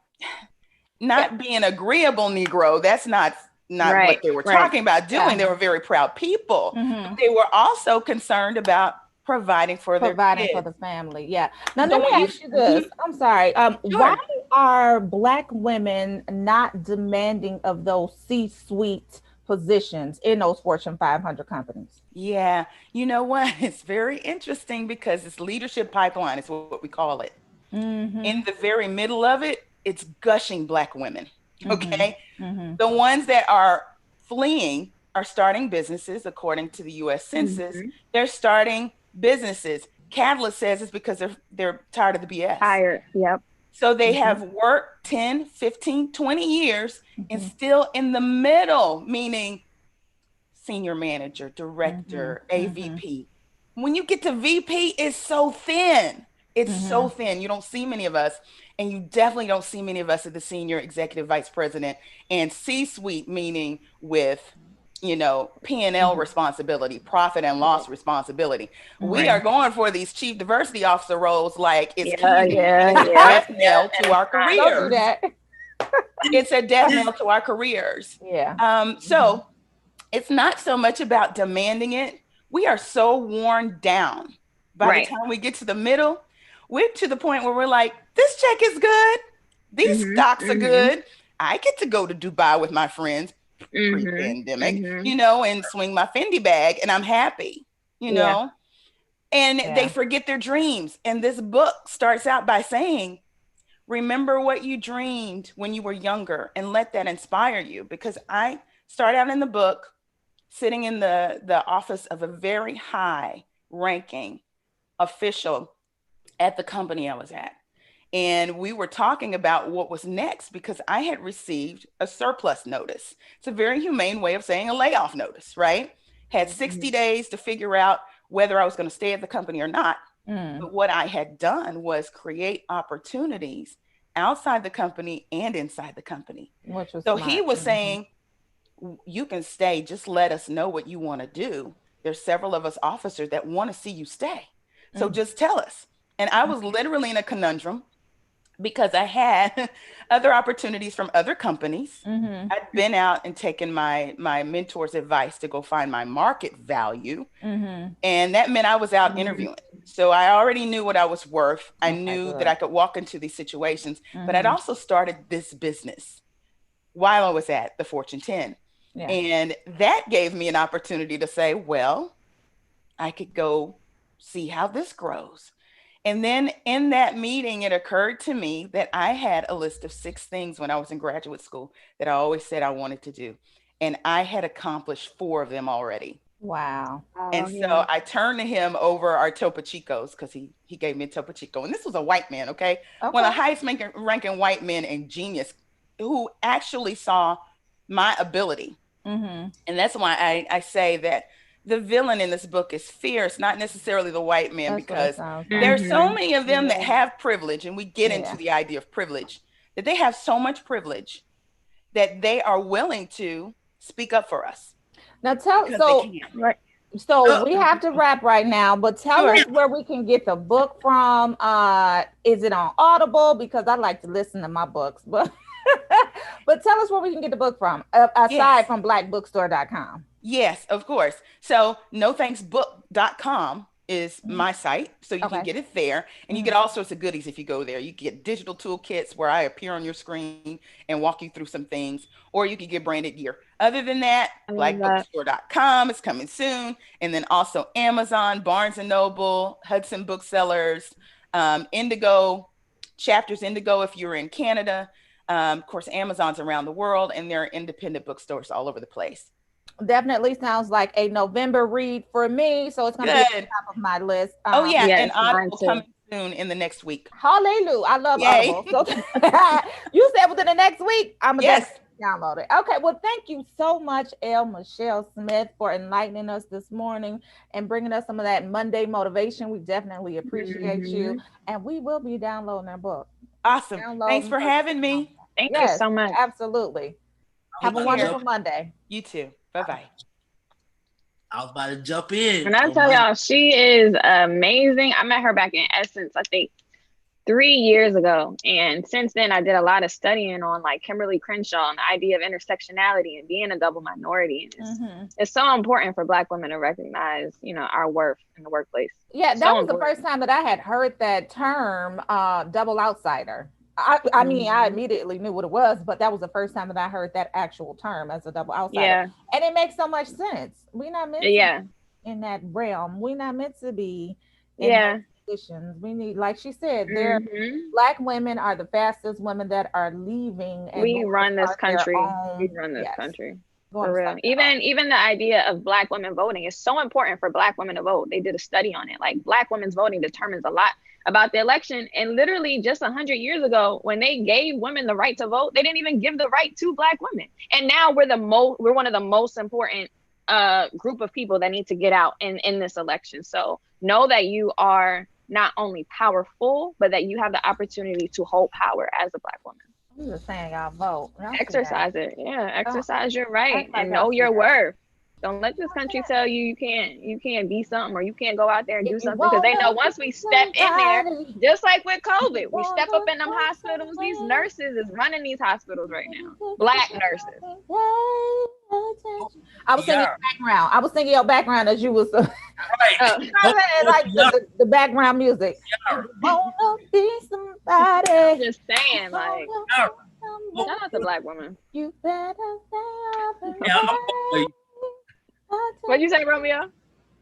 not being agreeable Negro, that's not what they were talking about doing. They were very proud people. They were also concerned about providing for their kids. For the family. Now let me ask you this. I'm sorry. Why are Black women not demanding of those C-suite positions in those Fortune 500 companies? Yeah, you know what? It's very interesting because it's leadership pipeline is what we call it. In the very middle of it, it's gushing Black women, okay? The ones that are fleeing are starting businesses, according to the US Census. They're starting businesses. Catalyst says it's because they're tired of the BS. Tired, So they have worked 10, 15, 20 years and still in the middle, meaning senior manager, director, AVP. When you get to VP, it's so thin. It's so thin. You don't see many of us, and you definitely don't see many of us at the senior executive vice president and C-suite, meaning with, you know, P&L responsibility, profit and loss responsibility. We are going for these chief diversity officer roles like it's death knell to our careers. It's a death knell to our careers. So it's not so much about demanding it. We are so worn down. By the time we get to the middle, we're to the point where we're like, this check is good. These stocks are good. I get to go to Dubai with my friends pre-pandemic, you know, and swing my Fendi bag and I'm happy, you know, and they forget their dreams. And this book starts out by saying, remember what you dreamed when you were younger and let that inspire you. Because I start out in the book sitting in the office of a very high ranking official at the company I was at. And we were talking about what was next because I had received a surplus notice. It's a very humane way of saying a layoff notice, right? Had 60 days to figure out whether I was going to stay at the company or not. But what I had done was create opportunities outside the company and inside the company. So he was saying, you can stay, just let us know what you want to do. There's several of us officers that want to see you stay. So just tell us. And I was literally in a conundrum because I had other opportunities from other companies. I'd been out and taken my mentor's advice to go find my market value. And that meant I was out interviewing. So I already knew what I was worth. I knew that I could walk into these situations, but I'd also started this business while I was at the Fortune 10. And that gave me an opportunity to say, well, I could go see how this grows. And then in that meeting, it occurred to me that I had a list of 6 things when I was in graduate school that I always said I wanted to do. And I had accomplished 4 of them already. Wow. And so I turned to him over our Topo Chicos because he gave me a Topo Chico. And this was a white man, okay? One of the highest ranking white men and genius who actually saw my ability. And that's why I say that the villain in this book is fierce, not necessarily the white man, because there's so many of them that have privilege, and we get into the idea of privilege, that they have so much privilege that they are willing to speak up for us. Now so we have to wrap right now, but tell us where we can get the book from. Is it on Audible? Because I like to listen to my books, but but tell us where we can get the book from, aside from blackbookstore.com. Yes, of course. So nothanksbook.com is my site. So you can get it there, and you get all sorts of goodies if you go there. You get digital toolkits where I appear on your screen and walk you through some things, or you can get branded gear. Other than that, blackbookstore.com is coming soon. And then also Amazon, Barnes & Noble, Hudson Booksellers, Indigo, Chapters Indigo if you're in Canada. Of course, Amazon's around the world, and there are independent bookstores all over the place. Definitely sounds like a November read for me, so it's going to be at the top of my list. And Audible coming soon in the next week. Hallelujah. I love Audible. So you said within the next week, I'm going to download it. Okay, well, thank you so much, L. Michelle Smith, for enlightening us this morning and bringing us some of that Monday motivation. We definitely appreciate you, and we will be downloading our book. Awesome. Thanks for having me. Thank you so much. Absolutely. Have a wonderful Monday. You too. Bye-bye. I was about to jump in. And I tell y'all, she is amazing. I met her back in Essence, I think 3 years ago. And since then, I did a lot of studying on like Kimberly Crenshaw and the idea of intersectionality and being a double minority. And it's so important for Black women to recognize, you know, our worth in the workplace. Yeah, that was the first time that I had heard that term, double outsider. I mean, I immediately knew what it was, but that was the first time that I heard that actual term as a double outsider. Yeah. And it makes so much sense. We're not meant to be in that realm. We're not meant to be in those positions. We need, like she said, Black women are the fastest women that are leaving. And we run this country. We run this country. For real. Even the idea of Black women voting is so important for Black women to vote. They did a study on it. Like Black women's voting determines a lot about the election. And literally just 100 years ago, when they gave women the right to vote, they didn't even give the right to Black women. And now we're one of the most important group of people that need to get out in this election. So know that you are not only powerful, but that you have the opportunity to hold power as a Black woman. I'm just saying, y'all vote. Exercise it. Yeah, exercise your right and know your worth. Don't let this country tell you you can't be something or you can't go out there and do something, because they know once we step in there, just like with COVID, we step up in them hospitals. These nurses is running these hospitals right now. Black nurses. I was singing background. I was singing your background as you was like the background music. Wanna be somebody. I'm just saying, like, shout out to Black women. You better What'd you say, Romeo?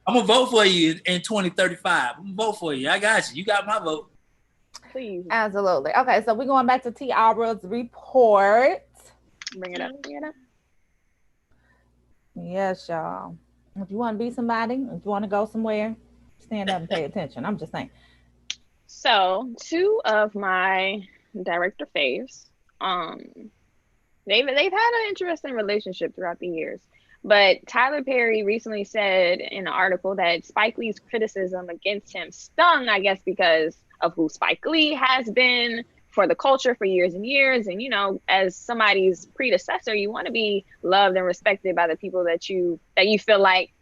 I'm gonna vote for you in 2035. I'm gonna vote for you. I got you. You got my vote. Please. Absolutely. Okay, so we're going back to Tiara's report. Bring it up. Yes, y'all. If you want to be somebody, if you want to go somewhere, stand up and pay attention. I'm just saying. So 2 of my director faves, they've had an interesting relationship throughout the years. But Tyler Perry recently said in an article that Spike Lee's criticism against him stung, I guess, because of who Spike Lee has been for the culture for years and years. And, you know, as somebody's predecessor, you want to be loved and respected by the people that you feel like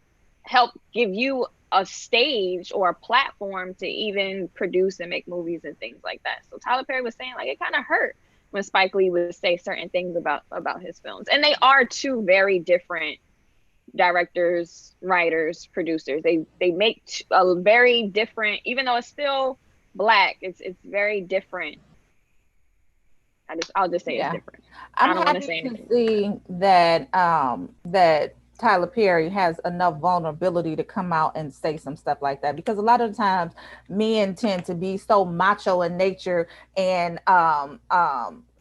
help give you a stage or a platform to even produce and make movies and things like that. So Tyler Perry was saying, like, it kind of hurt when Spike Lee would say certain things about his films. And they are 2 very different directors, writers, producers. They make a very different, even though it's still Black, it's very different. I'll just say it's different. I'm happy to see that that Tyler Perry has enough vulnerability to come out and say some stuff like that, because a lot of the times men tend to be so macho in nature and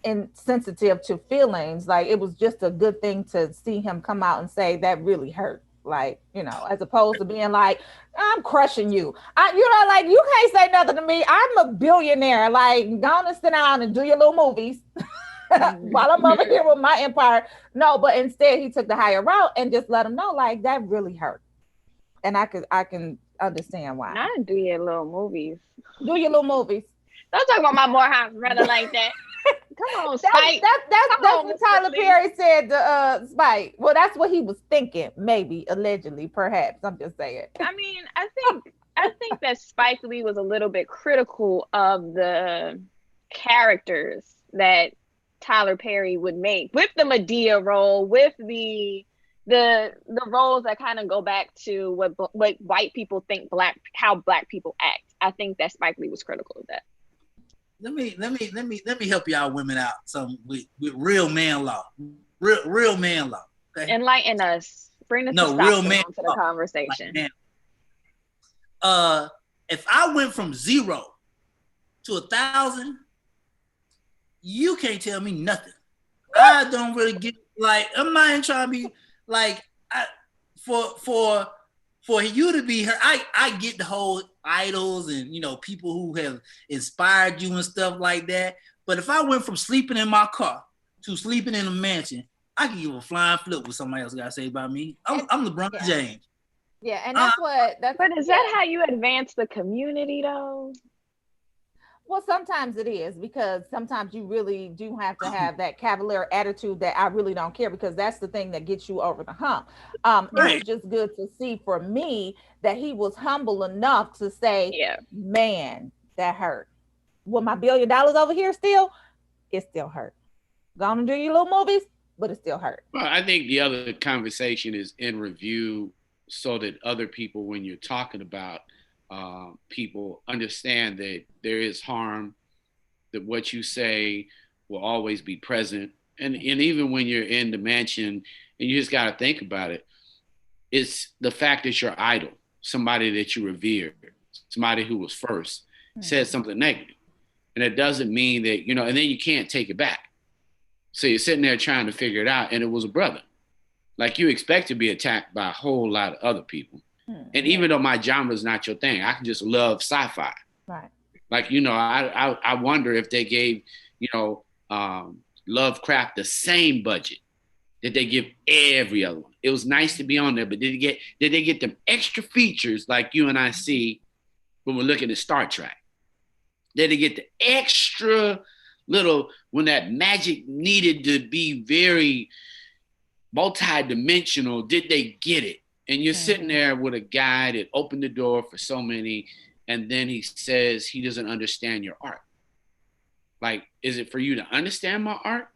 insensitive to feelings. Like, it was just a good thing to see him come out and say that really hurt. Like, you know, as opposed to being like, I'm crushing you. Like, you can't say nothing to me. I'm a billionaire. Like, go on and sit down and do your little movies while I'm over here with my empire. No, but instead he took the higher route and just let him know, like, that really hurt. And I can understand why. Not do your little movies. Do your little movies. Don't talk about my Morehouse brother like that. Come on, Spike. That's what Tyler Perry said to Spike. Well, that's what he was thinking, maybe, allegedly, perhaps. I'm just saying. I mean, I think that Spike Lee was a little bit critical of the characters that Tyler Perry would make with the Medea role, with the roles that kind of go back to what white people think how black people act. I think that Spike Lee was critical of that. Let me help y'all women out some with real man law. Real man law. Okay? Enlighten us. Bring the real man onto the conversation. Like, if I went from 0 to 1,000, you can't tell me nothing. I don't really get, like, I'm not even trying to be like, for you to be her, I get the whole idols and, you know, people who have inspired you and stuff like that. But if I went from sleeping in my car to sleeping in a mansion, I can give a flying flip what somebody else got to say about me. I'm LeBron James. Yeah, and that's But is that how you advance the community, though? Well, sometimes it is, because sometimes you really do have to have that cavalier attitude that I really don't care, because that's the thing that gets you over the hump. It was just good to see for me that he was humble enough to say, man, that hurt. Will my $1 billion over here still? It still hurt. Go on and do your little movies, but it still hurt. Well, I think the other conversation is in review so that other people, when you're talking about people, understand that there is harm, that what you say will always be present. And even when you're in the mansion, and you just got to think about it, it's the fact that your idol, somebody that you revere, somebody who was first, said something negative. And it doesn't mean that, you know, and then you can't take it back. So you're sitting there trying to figure it out, and it was a brother. Like, you expect to be attacked by a whole lot of other people. And even though my genre is not your thing, I can just love sci-fi. Right. Like, you know, I wonder if they gave, you know, Lovecraft the same budget that they give every other one. It was nice to be on there, but did they get them extra features like you and I see when we're looking at Star Trek? Did they get the extra little, when that magic needed to be very multi-dimensional, did they get it? And you're sitting there with a guy that opened the door for so many, and then he says he doesn't understand your art. Like, is it for you to understand my art?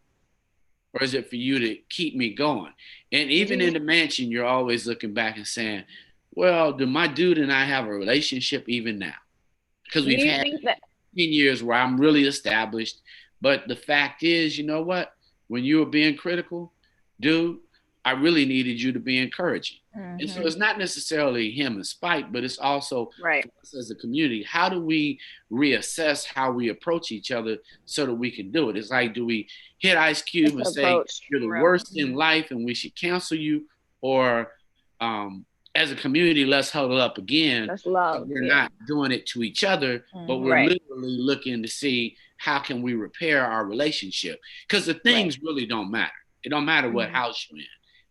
Or is it for you to keep me going? And even in the mansion, you're always looking back and saying, well, do my dude and I have a relationship even now? Because we've had 10 years where I'm really established. But the fact is, you know what? When you were being critical, dude, I really needed you to be encouraging. And so it's not necessarily him and Spike, but it's also us as a community. How do we reassess how we approach each other so that we can do it? It's like, do we hit Ice Cube and say, you're the worst in life and we should cancel you? Or as a community, let's huddle up again. Let's love. We're not doing it to each other, but we're literally looking to see how can we repair our relationship? Because the things really don't matter. It don't matter what house you're in.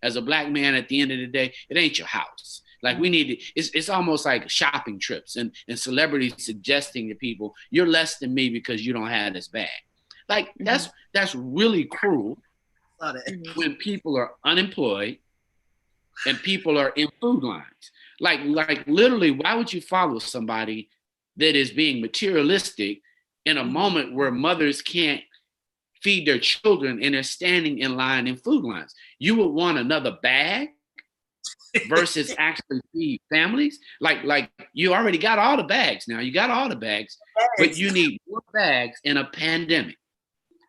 As a Black man, at the end of the day, it ain't your house. Like, we need to, it's almost like shopping trips and celebrities suggesting to people, you're less than me because you don't have this bag. Like, that's really cruel when people are unemployed and people are in food lines. Like literally, why would you follow somebody that is being materialistic in a moment where mothers can't feed their children and they're standing in line in food lines? You would want another bag versus actually feed families. Like you already got all the bags now. You got all the bags, but you need more bags in a pandemic.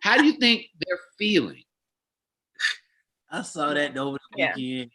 How do you think they're feeling? I saw that over the weekend.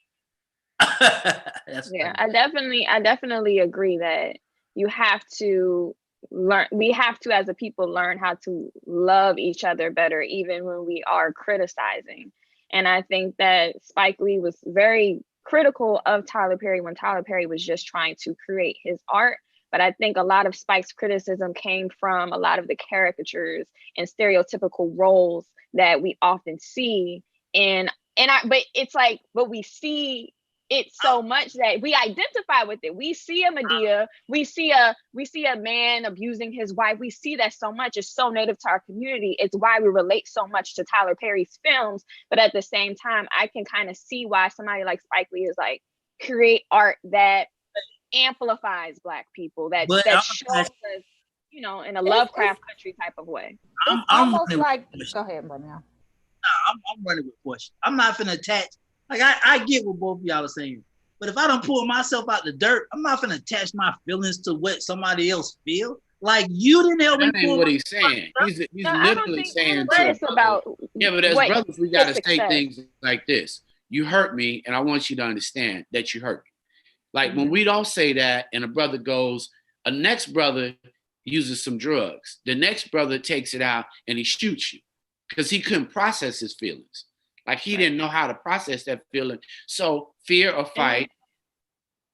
That's Yeah, funny. I definitely agree that you have to learn, we have to as a people learn how to love each other better, even when we are criticizing. And I think that Spike Lee was very critical of Tyler Perry when Tyler Perry was just trying to create his art. But I think a lot of Spike's criticism came from a lot of the caricatures and stereotypical roles that we often see in, but it's like, but we see it so much that we identify with it. We see a Medea, we see a man abusing his wife. We see that so much. It's so native to our community. It's why we relate so much to Tyler Perry's films. But at the same time, I can kind of see why somebody like Spike Lee is like, create art that amplifies Black people, that But shows us, in a Lovecraft country type of way. It's I'm almost running like, with go ahead, Romeo. I'm running with question. I'm not finna attach. Like I get what both of y'all are saying, but if I don't pull myself out the dirt, I'm not finna attach my feelings to what somebody else feel. Like you didn't help me. That ain't what he's saying. He's No, I don't literally think saying it's to about yeah, but as what brothers, we got to his say success. things like this. You hurt me, and I want you to understand that you hurt me. Like when we don't say that, and a brother goes, a next brother uses some drugs. The next brother takes it out and he shoots you because he couldn't process his feelings. Like he didn't know how to process that feeling. So fear or fight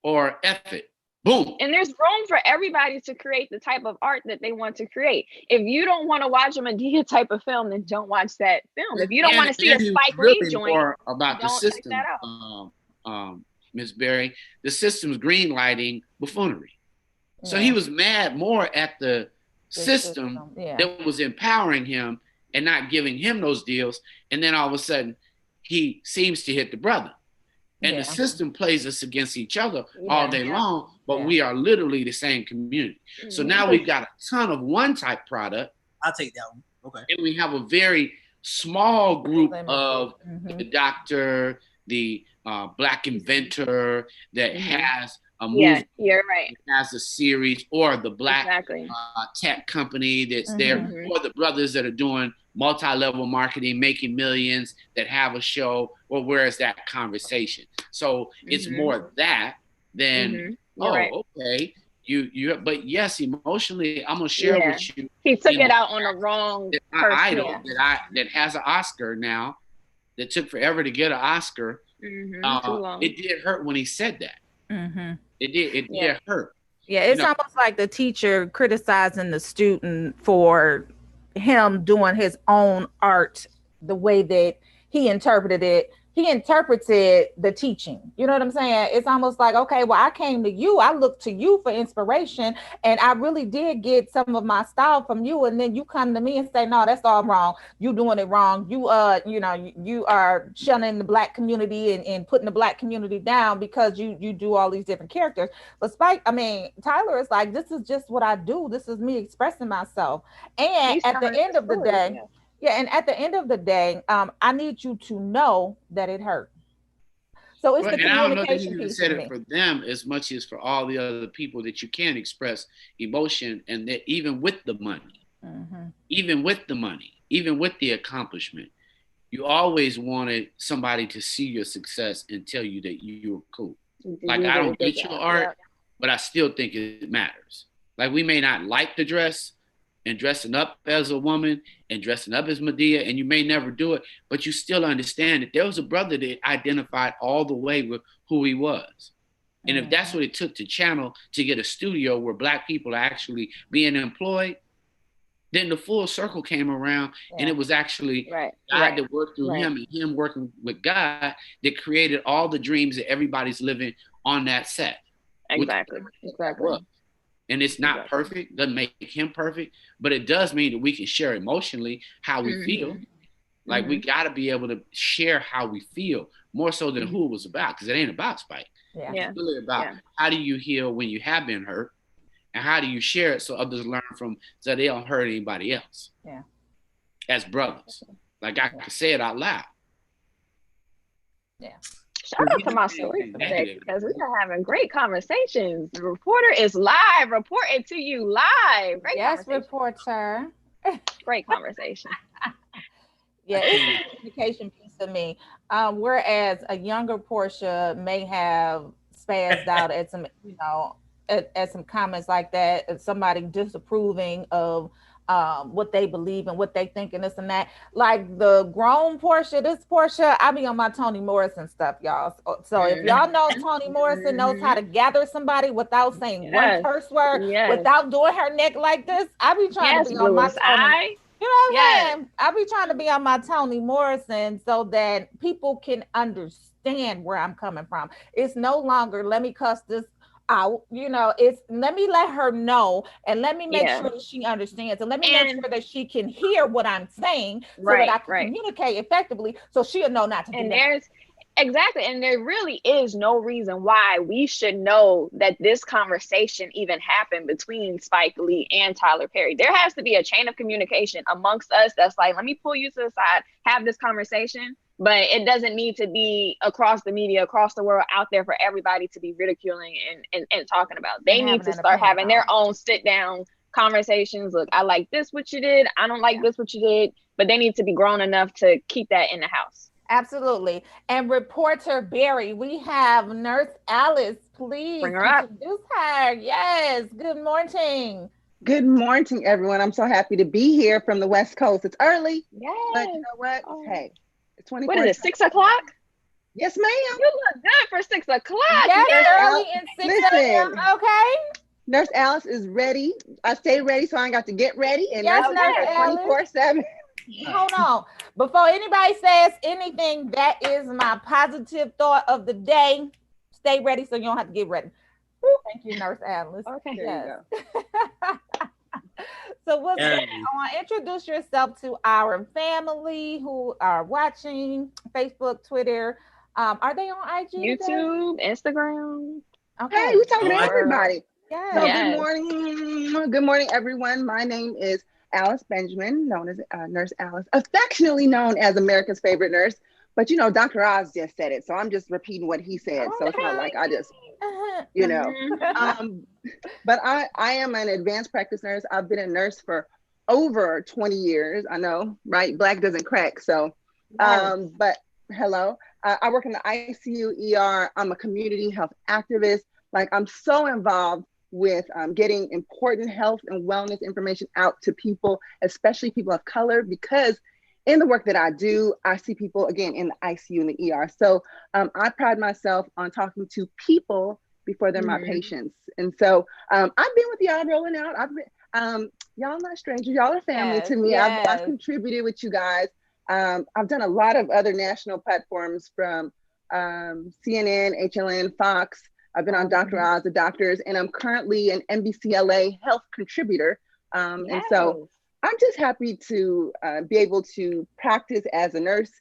or F it. Boom. And there's room for everybody to create the type of art that they want to create. If you don't want to watch a Medea type of film, then don't watch that film. If you don't want to see a Spike Lee joint, more about the don't check system, that out. Ms. Berry, the system's green lighting buffoonery. So he was mad more at the system that was empowering him and not giving him those deals. And then all of a sudden, he seems to hit the brother. And the system plays us against each other all day long, but we are literally the same community. So now we've got a ton of one type product. I'll take that one. Okay. And we have a very small group of the doctor, the Black inventor that has a movie, yeah, you're right, has a series, or the Black tech company that's there, or the brothers that are doing multi-level marketing, making millions, that have a show. Well, where is that conversation? So it's more that than okay, you. But yes, emotionally, I'm gonna share with you. He took it out on the wrong person. Idol that has an Oscar now, that took forever to get an Oscar. It did hurt when he said that. It did hurt. Yeah, it's almost like the teacher criticizing the student for him doing his own art the way that he interpreted it. He interpreted the teaching. You know what I'm saying? It's almost like, okay, well, I came to you. I looked to you for inspiration, and I really did get some of my style from you. And then you come to me and say, no, that's all wrong. You doing it wrong. You are shunning the Black community and putting the Black community down because you do all these different characters. But Tyler is like, this is just what I do. This is me expressing myself. And at the end of the day, and at the end of the day, I need you to know that it hurt. So it's the communication. I don't know that you said it for them as much as for all the other people that you can express emotion, and that even with the money, even with the accomplishment, you always wanted somebody to see your success and tell you that you were cool. Like, I don't get your art, but I still think it matters. Like, we may not like the dress, and dressing up as a woman and dressing up as Medea, and you may never do it, but you still understand that there was a brother that identified all the way with who he was. And if that's what it took to channel to get a studio where Black people are actually being employed, then the full circle came around, and it was actually God that worked through him, and him working with God, that created all the dreams that everybody's living on that set. Exactly. And it's not perfect, doesn't make him perfect, but it does mean that we can share emotionally how we feel. Like, we got to be able to share how we feel more so than who it was about, because it ain't about Spike. It's really about how do you heal when you have been hurt, and how do you share it so others learn from, so they don't hurt anybody else. As brothers. Like, I can say it out loud. Shout out to my story today, because we are having great conversations. The reporter is live, reporting to you live. Great reporter. Great conversation. It's a communication piece to me. Whereas a younger Portia may have spazzed out at some, at some comments like that, somebody disapproving of what they believe and what they think and this and that. Like the grown Portia, this Portia, I be on my Toni Morrison stuff, y'all. So if y'all know Toni Morrison knows how to gather somebody without saying one Yes. curse word, Yes. without doing her neck like this, I be trying to be on my Bluest Toni. eye. You know what I'm Yes. saying? I be trying to be on my Toni Morrison so that people can understand where I'm coming from. It's no longer let me cuss this out, it's let me let her know and let me make Yeah. sure that she understands and let me make sure that she can hear what I'm saying so that Right, I can right. communicate effectively so she'll know not to do And that. exactly, and there really is no reason why we should know that this conversation even happened between Spike Lee and Tyler Perry. There has to be a chain of communication amongst us that's like, let me pull you to the side, have this conversation, but it doesn't need to be across the media, across the world, out there for everybody to be ridiculing and talking about. They need to start having their own sit down conversations. Look, I like this what you did, I don't like this what you did, but they need to be grown enough to keep that in the house. Absolutely. And reporter Barry, we have Nurse Alice. Please bring her up. Introduce her. Yes. Good morning. Good morning, everyone. I'm so happy to be here from the West Coast. It's early, Yes. but you know what? Oh. Hey, it's 24. What is it, 6 o'clock? Yes, ma'am. You look good for 6 o'clock. Yes, early in 6 a.m. Listen. Okay. Nurse Alice is ready. I stay ready, so I ain't got to get ready. And Yes, nurses are 24/7. Hold on. Before anybody says anything, that is my positive thought of the day. Stay ready so you don't have to get ready. Thank you, Nurse Alice. Okay. There you go. So what's going on? Introduce yourself to our family who are watching Facebook, Twitter. Are they on IG? YouTube, today? Instagram. Okay. Hey, we're talking to everybody. Yes. So good morning. Good morning, everyone. My name is Alice Benjamin, known as Nurse Alice, affectionately known as America's favorite nurse. But Dr. Oz just said it, so I'm just repeating what he said. So it's not like I just, But I am an advanced practice nurse. I've been a nurse for over 20 years. I know, right? Black doesn't crack. So, but hello. I work in the ICU, ER. I'm a community health activist. Like I'm so involved with getting important health and wellness information out to people, especially people of color, because in the work that I do, I see people, again, in the ICU and the ER. So I pride myself on talking to people before they're my patients. And so I've been with y'all rolling out. I've been, y'all not strangers, y'all are family to me. I've contributed with you guys. I've done a lot of other national platforms from CNN, HLN, Fox. I've been on Dr. Oz, The Doctors, and I'm currently an NBCLA health contributor. And so I'm just happy to be able to practice as a nurse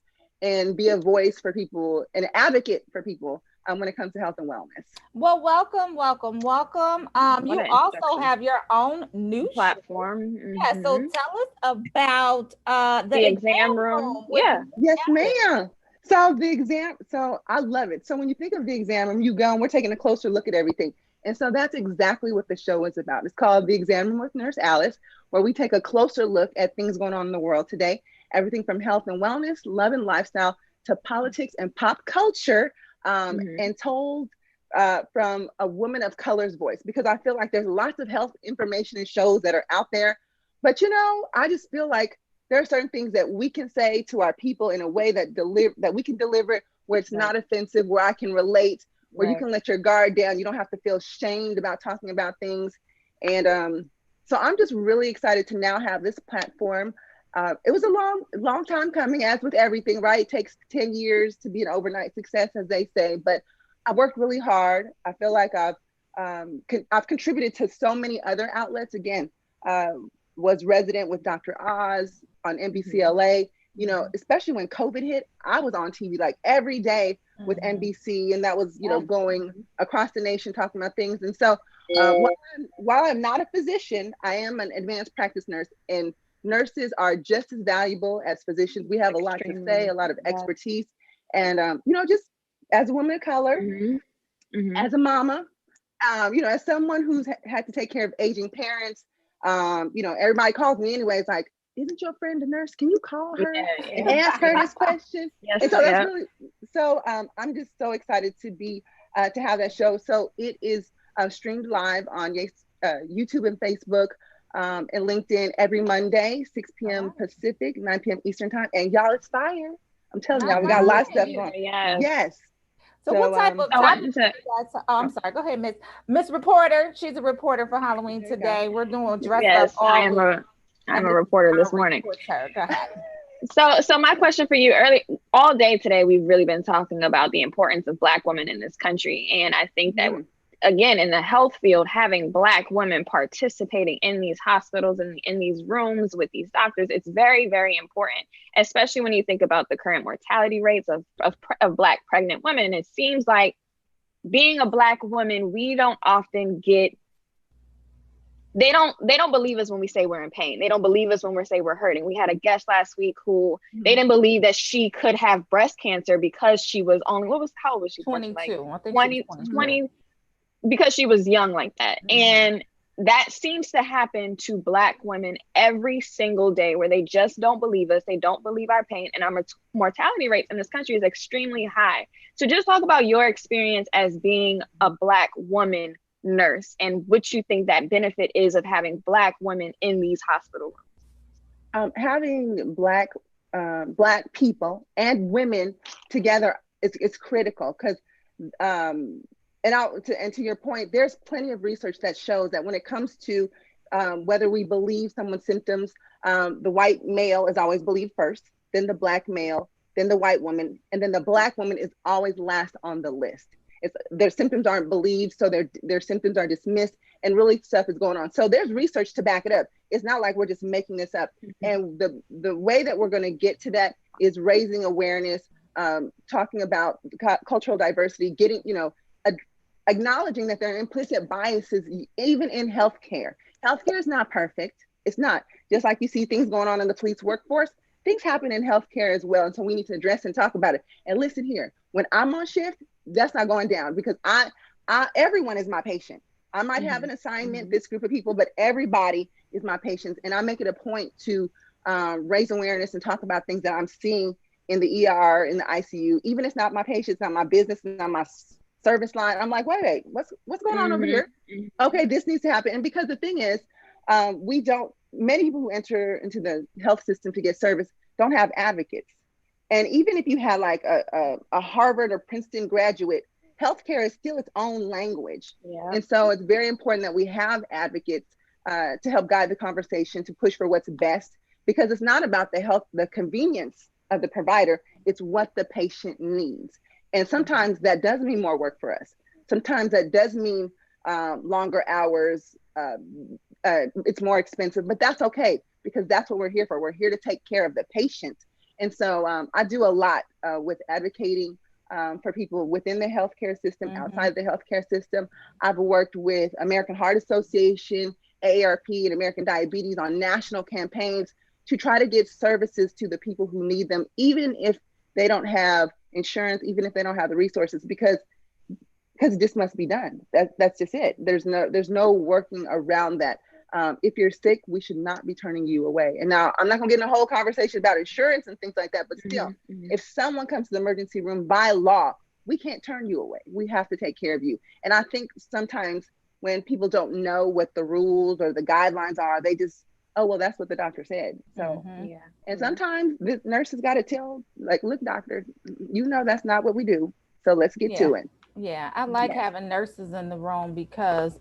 and be a voice for people, an advocate for people when it comes to health and wellness. Well, welcome. You also have your own news platform. Yeah, so tell us about the exam room. Yeah. Yes, ma'am. So the exam, so I love it. So when you think of the exam room, you go and we're taking a closer look at everything. And so that's exactly what the show is about. It's called The Exam Room with Nurse Alice, where we take a closer look at things going on in the world today. Everything from health and wellness, love and lifestyle, to politics and pop culture, and told from a woman of color's voice, because I feel like there's lots of health information and shows that are out there. But I just feel like there are certain things that we can say to our people in a way that we can deliver where it's not offensive, where I can relate, where you can let your guard down. You don't have to feel shamed about talking about things. And so I'm just really excited to now have this platform. It was a long time coming, as with everything, right? It takes 10 years to be an overnight success, as they say, but I worked really hard. I feel like I've contributed to so many other outlets. Again, was resident with Dr. Oz on NBCLA, especially when COVID hit, I was on TV like every day with NBC, and that was, going across the nation talking about things. And so while I'm not a physician, I am an advanced practice nurse, and nurses are just as valuable as physicians. We have a lot to say, a lot of expertise. And, just as a woman of color, as a mama, as someone who's had to take care of aging parents, everybody calls me anyways, like, isn't your friend a nurse? Can you call her and Yeah. ask her this question? Yes, And so that's yeah. really, so I'm just so excited to be, to have that show. So it is streamed live on YouTube and Facebook, and LinkedIn every Monday, 6 p.m. Pacific, 9 p.m. Eastern time. And y'all, it's fire. I'm telling y'all, we got a lot of stuff going. Yes. Yes. So what type of I topic? wanted to- I'm sorry. Go ahead, Miss Reporter. She's a reporter for Halloween There you today. We're doing dress Yes, up all I'm week. a reporter this morning. Her. Go ahead. So my question for you, all day today, we've really been talking about the importance of Black women in this country. And I think that, again, in the health field, having Black women participating in these hospitals and in these rooms with these doctors, it's very, very important, especially when you think about the current mortality rates of Black pregnant women. It seems like being a Black woman, we don't often get, they don't believe us when we say we're in pain. They don't believe us when we say we're hurting. We had a guest last week who they didn't believe that she could have breast cancer because she was only, how old was she? 22. Like I think 20, she was 20, because she was young like that. And that seems to happen to Black women every single day, where they just don't believe us. They don't believe our pain, and our mortality rates in this country is extremely high. So just talk about your experience as being a Black woman nurse and what you think that benefit is of having Black women in these hospital rooms. Having Black people and women together is critical, because and to your point, there's plenty of research that shows that when it comes to whether we believe someone's symptoms, the white male is always believed first, then the Black male, then the white woman, and then the Black woman is always last on the list. Their symptoms aren't believed, so their symptoms are dismissed, and really stuff is going on. So there's research to back it up. It's not like we're just making this up. And the way that we're going to get to that is raising awareness, talking about cultural diversity, getting, acknowledging that there are implicit biases even in healthcare. Healthcare is not perfect. It's not. Just like you see things going on in the police workforce, things happen in healthcare as well. And so we need to address and talk about it. And listen here, when I'm on shift, that's not going down, because everyone is my patient. I might have an assignment, this group of people, but everybody is my patient. And I make it a point to raise awareness and talk about things that I'm seeing in the ER, in the ICU. Even if it's not my patient, it's not my business, it's not my service line. I'm like, wait, what's going on over here? Okay, this needs to happen. And because the thing is, many people who enter into the health system to get service don't have advocates. And even if you had like a Harvard or Princeton graduate, healthcare is still its own language. Yeah. And so it's very important that we have advocates to help guide the conversation, to push for what's best, because it's not about the convenience of the provider, it's what the patient needs. And sometimes that does mean more work for us. Sometimes that does mean longer hours. It's more expensive, but that's okay, because that's what we're here for. We're here to take care of the patient. And so I do a lot with advocating for people within the healthcare system, outside the healthcare system. I've worked with American Heart Association, AARP, and American Diabetes on national campaigns to try to get services to the people who need them, even if they don't have insurance, even if they don't have the resources, because this must be done. That's just it. There's no working around that. If you're sick, we should not be turning you away. And now I'm not gonna get in a whole conversation about insurance and things like that, but still, if someone comes to the emergency room, by law, we can't turn you away. We have to take care of you. And I think sometimes when people don't know what the rules or the guidelines are, they just, oh, well, that's what the doctor said. So, and sometimes the nurse has got to tell, like, look, doctor, that's not what we do. So let's get to it. Yeah, I like having nurses in the room, because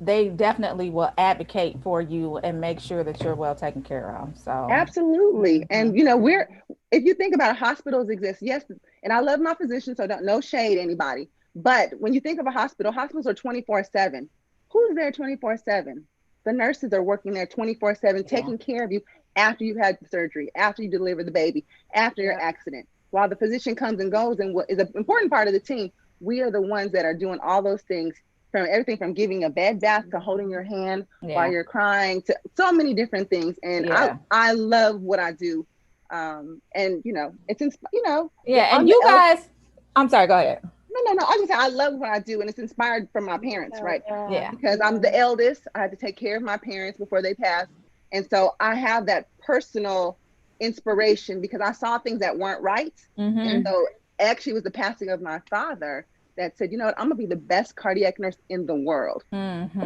they definitely will advocate for you and make sure that you're well taken care of. So absolutely. And if you think about it, hospitals exist, yes, and I love my physicians, so no shade anybody, but when you think of a hospital, hospitals are 24/7. Who's there 24/7? The nurses are working there 24/7, taking care of you after you've had the surgery, after you deliver the baby, after your accident. While the physician comes and goes, and what is an important part of the team, we are the ones that are doing all those things, from everything from giving a bed bath to holding your hand while you're crying, to so many different things. And I love what I do. And it's, and you guys, I'm sorry, go ahead. No. I just say I love what I do, and it's inspired from my parents, right? Yeah. Because I'm the eldest. I had to take care of my parents before they passed. And so I have that personal inspiration because I saw things that weren't right. And so actually it was the passing of my father that said, you know what, I'm gonna be the best cardiac nurse in the world.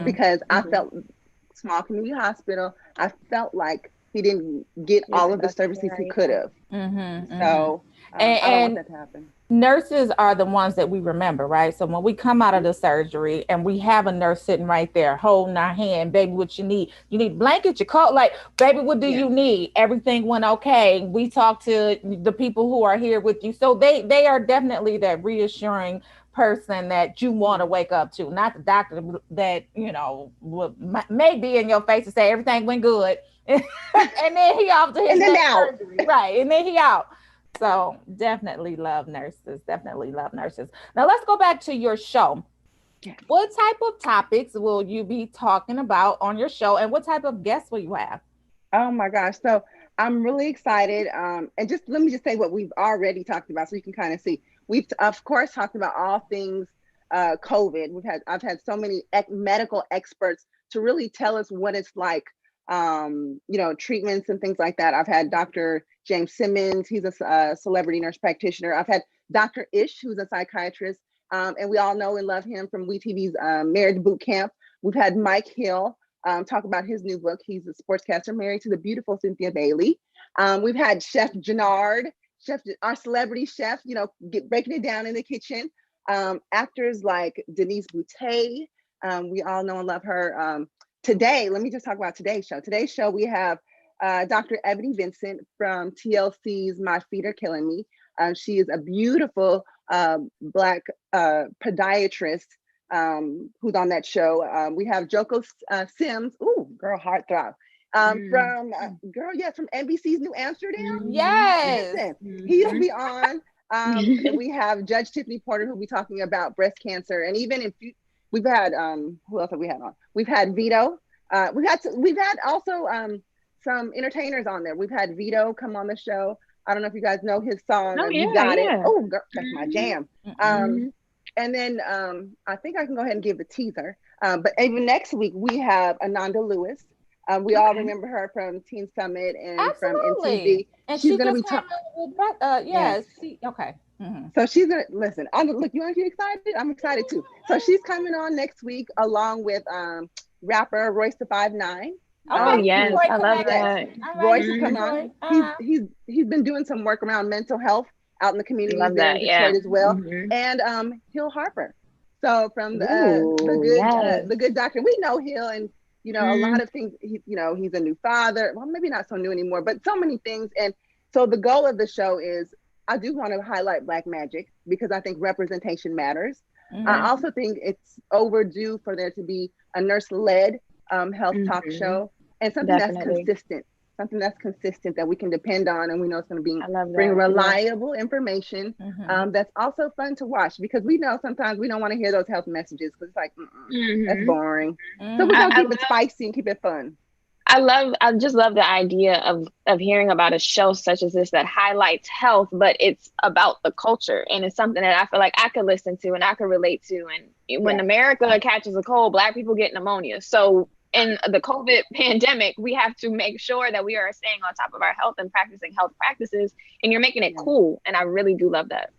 Because I felt, small community hospital, I felt like he didn't get all of the services he could have. So I don't want that to happen. Nurses are the ones that we remember, right? So when we come out of the surgery and we have a nurse sitting right there holding our hand, baby, what you need? You need blanket, your coat, like, baby, what do you need? Everything went okay. We talk to the people who are here with you. So they are definitely that reassuring person that you want to wake up to, not the doctor that, you know, may be in your face and say everything went good. And then he off to his next surgery. Right. And then he out. So definitely love nurses. Definitely love nurses. Now let's go back to your show. Yes. What type of topics will you be talking about on your show, and what type of guests will you have? Oh my gosh. So I'm really excited. And just let me just say what we've already talked about so you can kind of see. We've of course talked about all things COVID. I've had so many medical experts to really tell us what it's like, you know, treatments and things like that. I've had Dr. James Simmons, he's a celebrity nurse practitioner. I've had Dr. Ish, who's a psychiatrist, and we all know and love him from WeTV's Marriage Boot Camp. We've had Mike Hill talk about his new book. He's a sportscaster married to the beautiful Cynthia Bailey. We've had Chef Jannard, our celebrity chef, you know, breaking it down in the kitchen. Actors like Denise Boutet, we all know and love her. Today, let me just talk about today's show. Today's show, we have Dr. Ebony Vincent from TLC's My Feet Are Killing Me. She is a beautiful Black podiatrist who's on that show. We have Joko Sims, ooh, girl, heartthrob, from NBC's New Amsterdam. Yes. Listen, he'll be on. And we have Judge Tiffany Porter, who'll be talking about breast cancer. And even if we've had, who else have we had on? We've had Vito. We've had also some entertainers on there. We've had Vito come on the show. I don't know if you guys know his song. You Got It. Oh, girl, that's my jam. And then I think I can go ahead and give the teaser. But even next week, we have Ananda Lewis. We all remember her from Teen Summit and from MTV. And she's going to be talking with, yes. Okay. So she's gonna listen. Look, you want to get excited? I'm excited too. So she's coming on next week along with rapper Royce the 5'9". Oh yes, I love that. Royce is coming on. He's been doing some work around mental health out in the community there in Detroit as well. And Hill Harper. So from the good doctor, we know Hill, and you know a lot of things. You know, he's a new father. Well, maybe not so new anymore, but so many things. And so the goal of the show is, I do want to highlight Black magic because I think representation matters. I also think it's overdue for there to be a nurse-led health talk show, and something that's consistent that we can depend on, and we know it's going to bring reliable information that's also fun to watch, because we know sometimes we don't want to hear those health messages because it's like that's boring. So we're going to keep it spicy and keep it fun. I just love the idea of hearing about a show such as this that highlights health, but it's about the culture, and it's something that I feel like I could listen to and I could relate to. And when America catches a cold, Black people get pneumonia. So in the COVID pandemic, we have to make sure that we are staying on top of our health and practicing health practices, and you're making it cool. And I really do love that.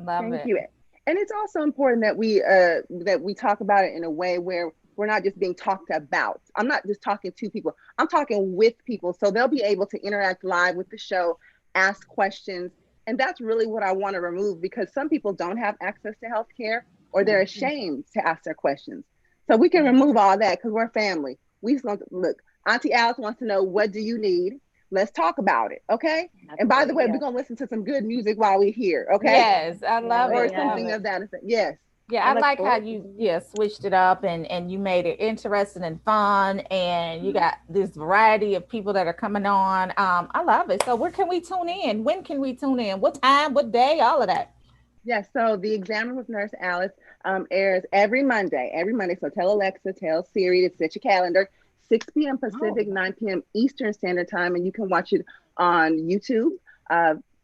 Thank you. And it's also important that we talk about it in a way where we're not just being talked about. I'm not just talking to people. I'm talking with people. So they'll be able to interact live with the show, ask questions. And that's really what I want to remove, because some people don't have access to healthcare, or they're ashamed to ask their questions. So we can remove all that because we're family. We just want to look. Auntie Alice wants to know, what do you need? Let's talk about it. Okay. And by the way, we're going to listen to some good music while we're here. Okay. Yes. I love it. Or something of that. Yes. Yeah, I like how you switched it up and you made it interesting and fun, and you got this variety of people that are coming on. I love it. So where can we tune in? When can we tune in? What time? What day? All of that. Yes. So The Examiner with Nurse Alice airs every Monday. So tell Alexa, tell Siri to set your calendar. 6 p.m. Pacific, 9 p.m. Eastern Standard Time, and you can watch it on YouTube,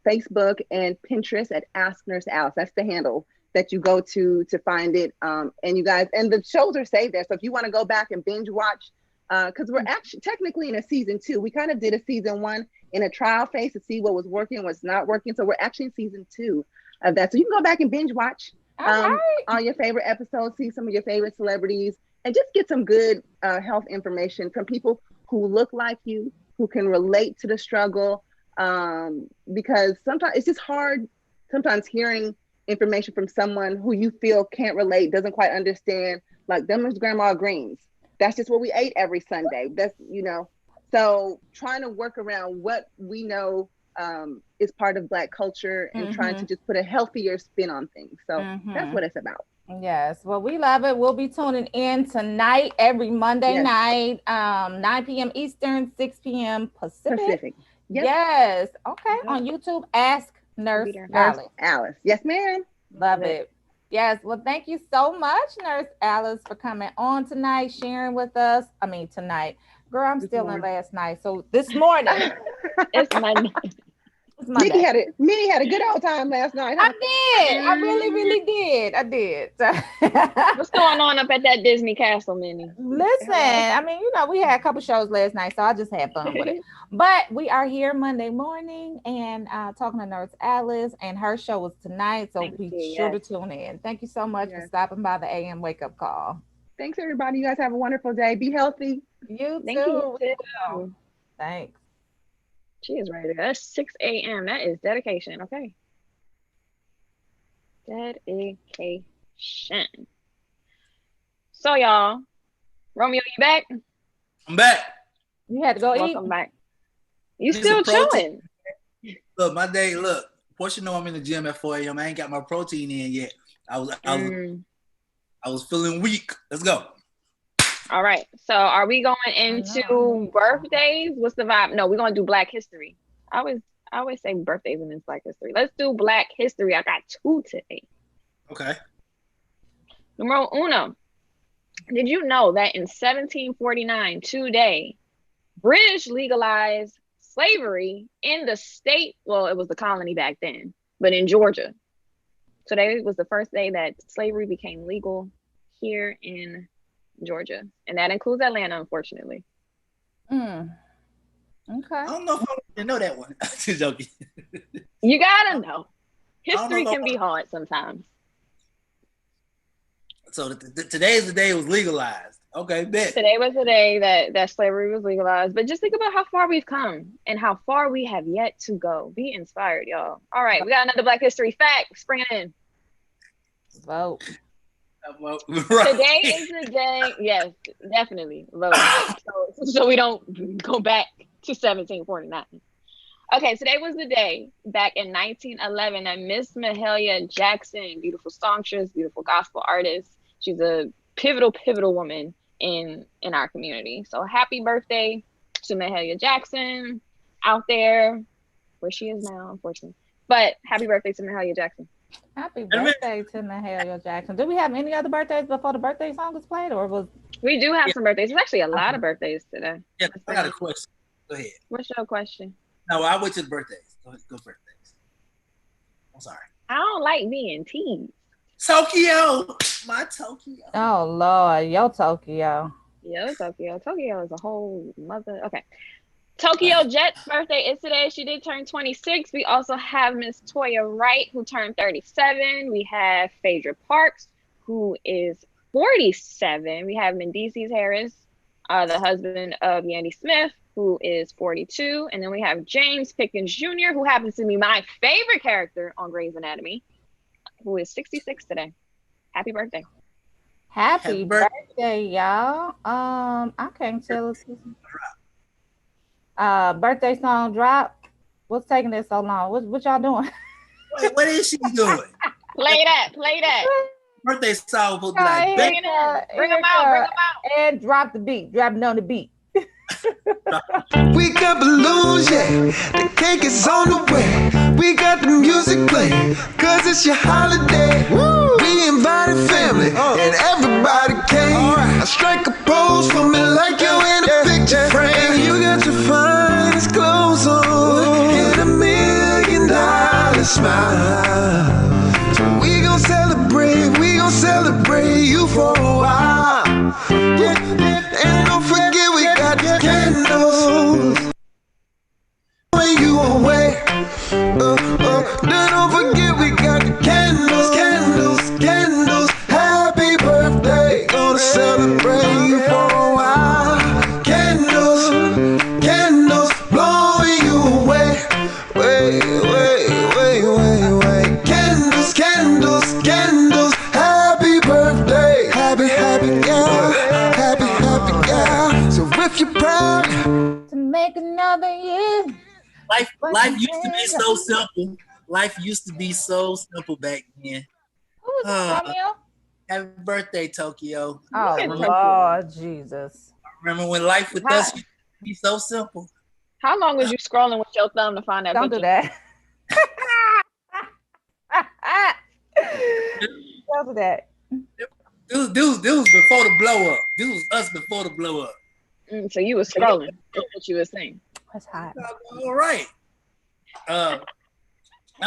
Facebook, and Pinterest at Ask Nurse Alice. That's the handle that you go to find it. And you guys, and the shows are saved there. So if you want to go back and binge watch because we're actually technically in a season 2. We kind of did a season 1 in a trial phase to see what was working, what's not working. So we're actually in season 2 of that. So you can go back and binge watch all your favorite episodes, see some of your favorite celebrities, and just get some good health information from people who look like you, who can relate to the struggle. Because sometimes it's just hard, sometimes hearing information from someone who you feel can't relate, doesn't quite understand, like them is Grandma Greens. That's just what we ate every Sunday. That's, so trying to work around what we know is part of Black culture and trying to just put a healthier spin on things. So that's what it's about. Yes. Well, we love it. We'll be tuning in tonight, every Monday night, 9 p.m. Eastern, 6 p.m. Pacific. Yep. Yes. Okay. On YouTube, Ask Nurse Alice. Yes, ma'am. Love it. Yes. Well, thank you so much, Nurse Alice, for coming on tonight, sharing with us. I mean, tonight. Girl, I'm still in last night. So this morning. It's Monday. It's Monday. Minnie had a good old time last night. Huh? I did. I really did. I did. What's going on up at that Disney castle, Minnie? Listen, I mean, we had a couple shows last night, so I just had fun with it. But we are here Monday morning and talking to Nurse Alice, and her show was tonight, so be sure to tune in. Thank you so much for stopping by the AM Wake Up Call. Thanks, everybody. You guys have a wonderful day. Be healthy. You Thank too. you. Thanks. She is right. That's 6 a.m. That is dedication. Okay. Dedication. So, y'all, Romeo, you back? I'm back. You had to go Welcome eat. back. You still chilling? Look, my day. Look, Portia know I'm in the gym at 4 a.m. I ain't got my protein in yet. I was feeling weak. Let's go. All right. So are we going into birthdays? What's the vibe? No, we're going to do Black History. I always say birthdays and it's Black History. Let's do Black History. I got 2 today. Okay. Numero uno. Did you know that in 1749, today, British legalized slavery in the state? Well, it was the colony back then, but in Georgia. Today was the first day that slavery became legal here in Georgia, and that includes Atlanta, unfortunately. Okay. I don't know if I want to know that one. Just joking. You gotta know. History can be hard sometimes. So today is the day it was legalized. Okay, bet. Today was the day that slavery was legalized. But just think about how far we've come and how far we have yet to go. Be inspired, y'all. All right, we got another Black History fact. Spring it in. Vote. Right. Today is the day. Yes, definitely vote. So we don't go back to 1749. Okay, today was the day back in 1911 that Miss Mahalia Jackson, beautiful songstress, beautiful gospel artist. She's a pivotal woman in our community. So happy birthday to Mahalia Jackson out there, where she is now, unfortunately. But happy birthday to Mahalia Jackson. Happy birthday to Mahalia Jackson. Do we have any other birthdays before the birthday song was played, or was? We do have some birthdays. There's actually a lot of birthdays today. Yeah, I got a question. Go ahead. What's your question? No, I'll wait till the birthdays. Go birthdays. I'm sorry. I don't like being teased. Tokyo, my Tokyo. Oh Lord, yo Tokyo. Yo, Tokyo. Tokyo is a whole mother. Okay. Tokyo Jet's birthday is today. She did turn 26. We also have Miss Toya Wright, who turned 37. We have Phaedra Parks, who is 47. We have Mendeces Harris, the husband of Yandy Smith, who is 42. And then we have James Pickens Jr., who happens to be my favorite character on Grey's Anatomy, who is 66 today. Happy birthday. Happy birthday, y'all. I can't tell us. Birthday song drop. What's taking this so long? What y'all doing? Wait, what is she doing? Play that. Birthday song supposed to be like, Bring them out. And drop the beat. Drop it on the beat. We got balloons, yeah. The cake is on the way. We got the music playing, cause it's your holiday. Woo! We invited family, and everybody came. I strike a pose for me like you in a picture frame. And you got your finest clothes on, and $1 million smile. So we gon' celebrate you for a while. Yeah, and don't forget we to make another year. Life used to be so simple. Life used to be so simple back then. Who was that, Romeo? Happy birthday, Tokyo. Oh, Lord Jesus. Remember when life with us used to be so simple? How long was you scrolling with your thumb to find that Don't picture? do that. Don't do that. This was before the blow up. This was us before the blow up. So you were scrolling. That's what you were saying. That's hot. All right. I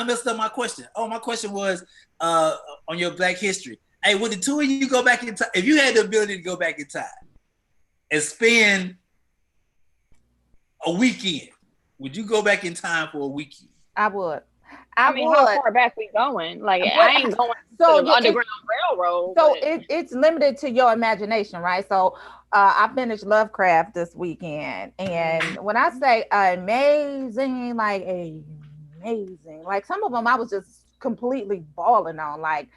messed up my question. Oh, my question was on your Black history. Hey, would the two of you go back in time? If you had the ability to go back in time and spend a weekend, would you go back in time for a weekend? I would. I mean, how far back we going? Like, I ain't going to the Underground Railroad. So it's limited to your imagination, right? So I finished Lovecraft this weekend. And when I say amazing, like amazing, like some of them I was just completely balling on. Like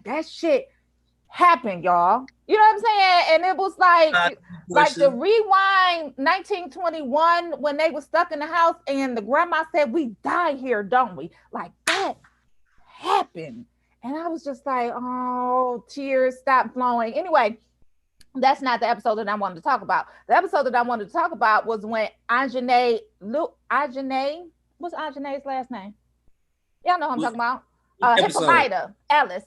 that shit happened, y'all. You know what I'm saying? And it was like the rewind 1921 when they were stuck in the house and the grandma said, "We die here, don't we?" Like that happened. And I was just like, oh, tears stopped flowing. Anyway, that's not the episode that I wanted to talk about. The episode that I wanted to talk about was when Ajane, what's Ajane's last name? Y'all know who I'm talking about. Hippolyta Ellis.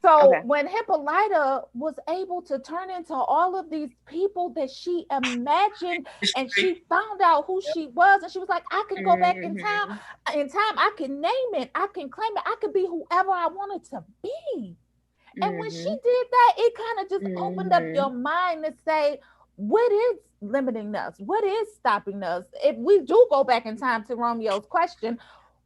So when Hippolyta was able to turn into all of these people that she imagined, and she found out who she was, and she was like, I can go back in time. I can name it, I can claim it, I could be whoever I wanted to be. And when she did that, it kind of just opened up your mind to say, what is limiting us? What is stopping us? If we do go back in time, to Romeo's question,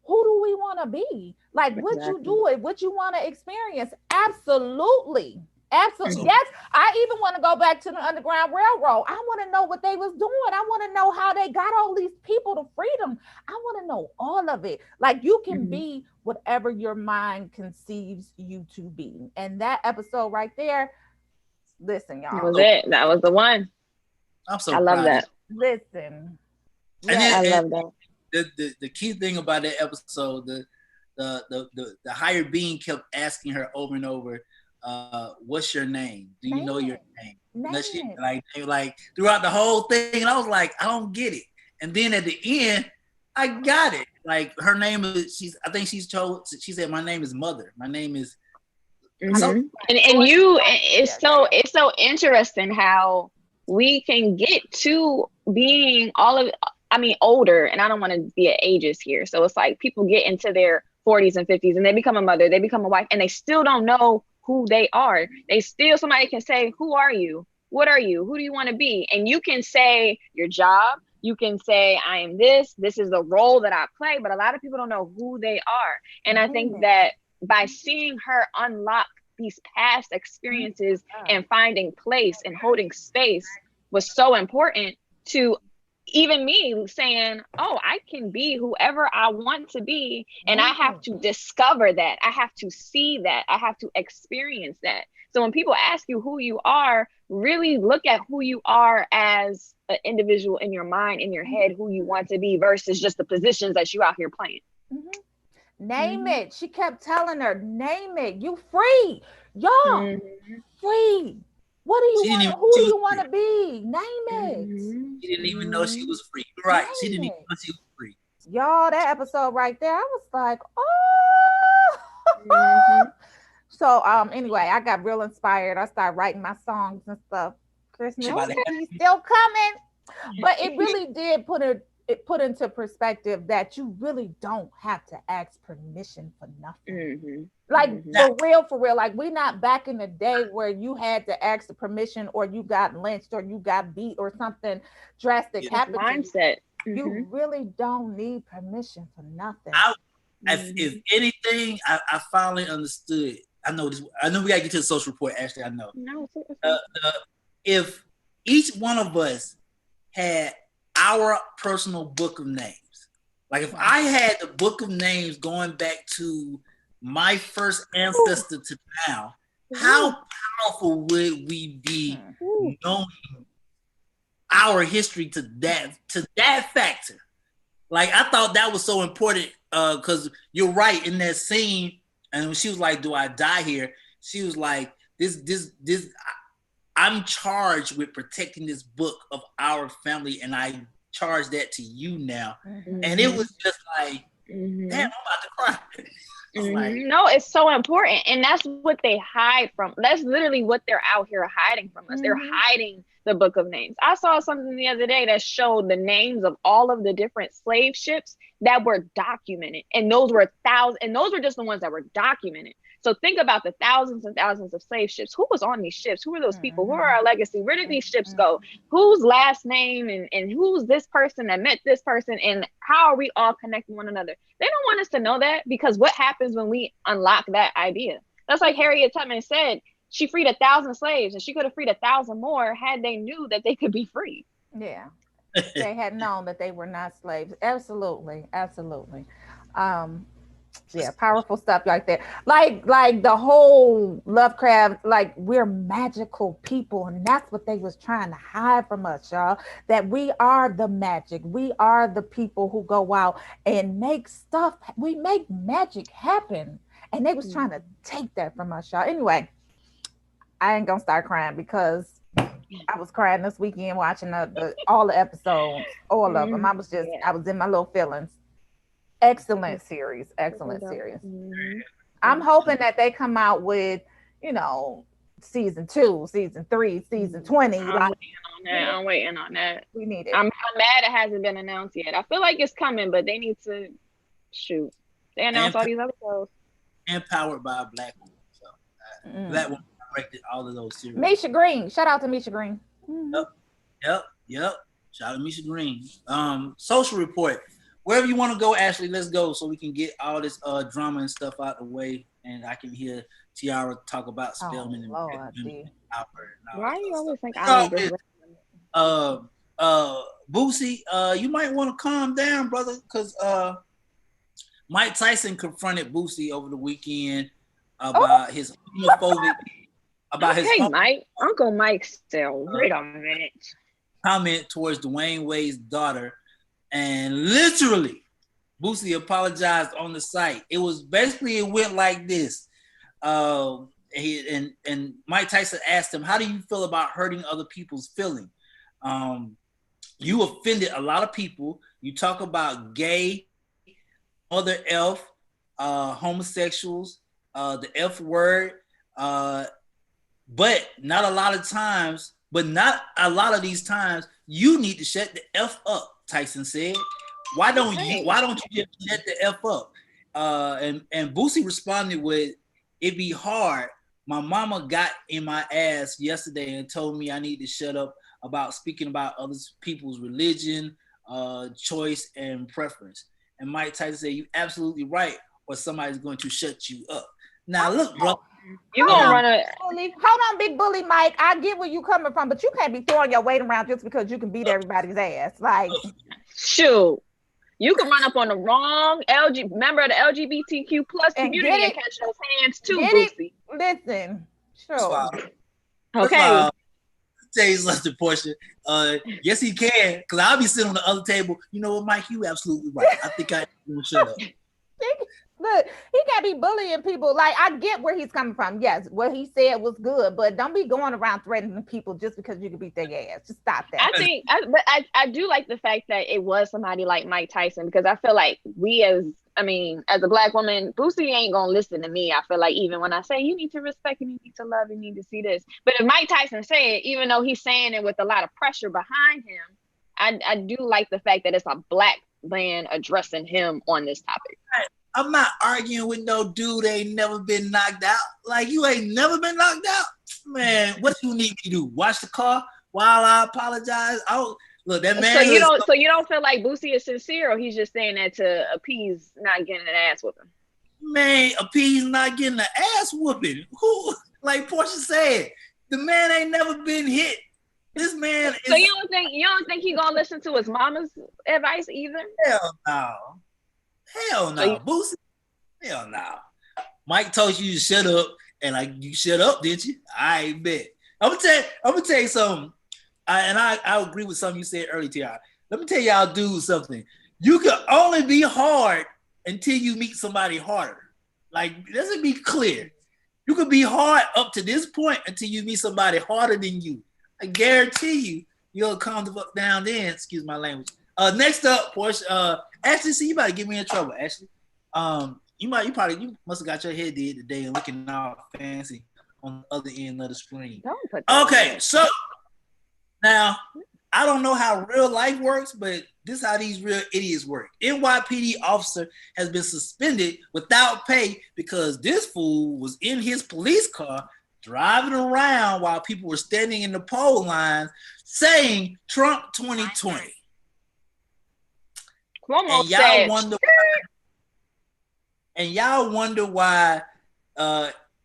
who do we want to be? Like, would you do it? Would you want to experience? Absolutely. Absolutely. Yes, I even want to go back to the Underground Railroad. I want to know what they was doing. I want to know how they got all these people to freedom. I want to know all of it. Like, you can be whatever your mind conceives you to be. And that episode right there, listen, y'all. That was it. That was the one. I love that. Listen. I love that. The key thing about that episode, the higher being kept asking her over and over, what's your name? Do you know your name? She, like throughout the whole thing, and I was like, I don't get it. And then at the end, I got it. Like, her name is, she said, my name is Mother. My name is and it's so interesting how we can get to being older, and I don't want to be at ages here. So it's like people get into their 40s and 50s and they become a mother, they become a wife, and they still don't know who they are. Somebody can say, who are you? What are you? Who do you want to be? And you can say your job. You can say, I am this is the role that I play, but a lot of people don't know who they are. And I think that by seeing her unlock these past experiences and finding place and holding space was so important to even me saying, oh, I can be whoever I want to be. And I have to discover that. I have to see that. I have to experience that. So when people ask you who you are, really look at who you are as an individual in your mind, in your head, who you want to be versus just the positions that you out here playing. Name it. She kept telling her, name it. You free. Y'all, free. What do you want? Who do you want to be? Name it. She didn't even know she was free. Right. She didn't even know she was free. Y'all, that episode right there, I was like, oh. So anyway, I got real inspired. I started writing my songs and stuff. Christmas is still coming. But it really did put into perspective that you really don't have to ask permission for nothing. Like, for real, like, we not back in the day where you had to ask the permission or you got lynched or you got beat or something drastic happened. Mindset. You really don't need permission for nothing. If anything, I finally understood. I know we gotta get to the social report. Actually, I know. No, if each one of us had our personal book of names, like if I had the book of names going back to my first ancestor to now, how powerful would we be knowing our history to that factor. Like I thought that was so important because you're right in that scene. And when she was like, "Do I die here?" She was like, "This. I'm charged with protecting this book of our family, and I charge that to you now." And it was just like, damn, I'm about to cry. No, it's so important. And that's what they hide from. That's literally what they're out here hiding from us. They're hiding the book of names. I saw something the other day that showed the names of all of the different slave ships that were documented. And those were thousands, and those were just the ones that were documented. So think about the thousands and thousands of slave ships. Who was on these ships? Who are those people? Who are our legacy? Where did these ships go? Whose last name and who's this person that met this person? And how are we all connecting one another? They don't want us to know that, because what happens when we unlock that idea? That's like Harriet Tubman said, she freed 1,000 slaves and she could have freed 1,000 more had they knew that they could be free. Yeah. They had known that they were not slaves. Absolutely. Absolutely. Yeah, powerful stuff like that. Like the whole Lovecraft, like we're magical people, and that's what they was trying to hide from us, y'all. That we are the magic. We are the people who go out and make stuff. We make magic happen, and they was trying to take that from us, y'all. Anyway, I ain't gonna start crying because I was crying this weekend watching all the episodes, all of them. I was in my little feelings. Excellent series. I'm hoping that they come out with, season 2, season 3, season 20. I'm waiting on that. We need it. I'm mad it hasn't been announced yet. I feel like it's coming, but they need to shoot. They announced all these other shows. And powered by a Black woman. So Black woman directed all of those series. Misha Green. Shout out to Misha Green. Yep. Shout out to Misha Green. Social Report. Wherever you want to go, Ashley, let's go so we can get all this drama and stuff out the way, and I can hear Tiara talk about Spelman and Albert. Why do you always think Boosie, you might want to calm down, brother, because Mike Tyson confronted Boosie over the weekend about his homophobic. Mike, Uncle Mike still. Wait a minute. Comment towards Dwayne Wade's daughter. And literally, Boosie apologized on the site. It went like this. And Mike Tyson asked him, "How do you feel about hurting other people's feelings? You offended a lot of people. You talk about gay, other F, homosexuals, the F word, but not a lot of these times, you need to shut the F up," Tyson said. Why don't you just shut the F up? And Boosie responded with, "It'd be hard. My mama got in my ass yesterday and told me I need to shut up about speaking about other people's religion, choice, and preference." And Mike Tyson said, "You absolutely right, or somebody's going to shut you up." Now look, bro. You gonna run a hold on, big bully Mike. I get where you coming from, but you can't be throwing your weight around just because you can beat everybody's ass. Like, shoot, you can run up on the wrong member of the LGBTQ plus community and catch those hands too, Boosie. Listen, sure. Okay. Tell you something, Portia. Yes, he can, because I'll be sitting on the other table. You know what, Mike? You absolutely right. I think I will shut up. Look, he can't be bullying people. Like, I get where he's coming from. Yes, what he said was good, but don't be going around threatening people just because you can beat their ass. Just stop that. I do like the fact that it was somebody like Mike Tyson, because I feel like as a Black woman, Boosie ain't gonna listen to me. I feel like even when I say you need to respect and you need to love, you need to see this. But if Mike Tyson say it, even though he's saying it with a lot of pressure behind him, I do like the fact that it's a Black man addressing him on this topic. I'm not arguing with no dude that ain't never been knocked out. Like, you ain't never been knocked out? Man, what you need me to do? Watch the car while I apologize? Look, that man. So you don't feel like Boosie is sincere, or he's just saying that to appease not getting an ass whooping? Man, appease not getting an ass whooping. Who, like Portia said, the man ain't never been hit. This man is. So you don't think he gonna listen to his mama's advice either? Hell no, Boosie. Hell no. Mike told you to shut up, and you shut up, didn't you? I bet. I'm gonna tell you something. I agree with something you said earlier, T.I. Let me tell y'all dudes something. You can only be hard until you meet somebody harder. Like, let's be clear. You could be hard up to this point until you meet somebody harder than you. I guarantee you, you'll calm the fuck down then. Excuse my language. Next up, Portia. Ashley, see, you about to get me in trouble, Ashley. You must have got your head did today and looking all fancy on the other end of the screen. Don't put that Okay, on. so now I don't know how real life works, but this is how these real idiots work. NYPD officer has been suspended without pay because this fool was in his police car driving around while people were standing in the poll lines saying Trump 2020. Cuomo And y'all said, wonder why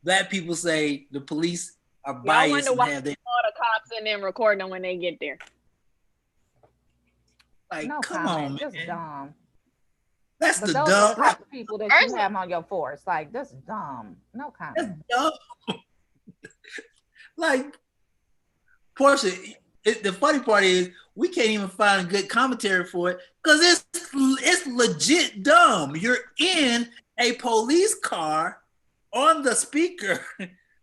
black people say the police are y'all biased wonder and why have their all the cops in them recording them when they get there. like, No come comment. on, man. Just dumb. That's But the those are dumb. the type of people that First- you have on your force. Like, that's dumb. No That's comment. dumb. Like, Portia, the funny part is we can't even find a good commentary for it because it's legit dumb. You're in a police car on the speaker,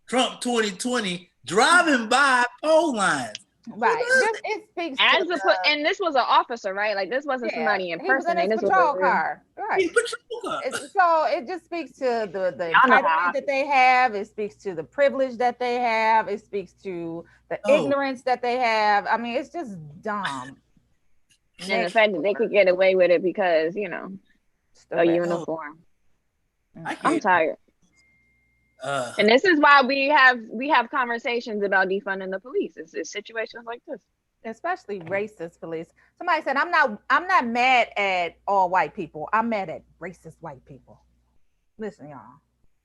Trump 2020, driving by poll lines. Right. It speaks As to and this was an officer, right? Like this wasn't somebody he was in impersonating. his This was patrol a real. car. Right. So it just speaks to the Y'all know how I entitlement that they have. It speaks to the privilege that they have. It speaks to the ignorance that they have. I mean, it's just dumb. And the fact that they could get away with it because, you know, a Stupid. uniform. I I'm tired. And this is why we have conversations about defunding the police. It's situations like this. Especially racist police. Somebody said, I'm not mad at all white people. I'm mad at racist white people. Listen, y'all.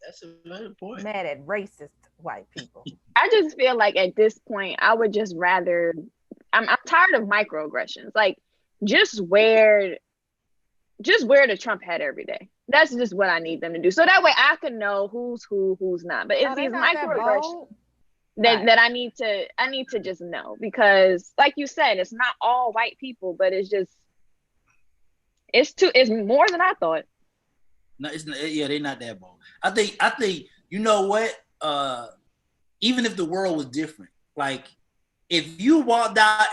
That's a very point. Mad at racist white people. I just feel like at this point, I would just rather. I'm tired of microaggressions. Like just wear the Trump hat every day. That's just what I need them to do. So that way I can know who's who, who's not. But it's these microaggressions that I need to just know, because like you said, it's not all white people, but it's more than I thought. No, it's not, yeah, they're not that bold. I think you know what? Even if the world was different, like if you walked out,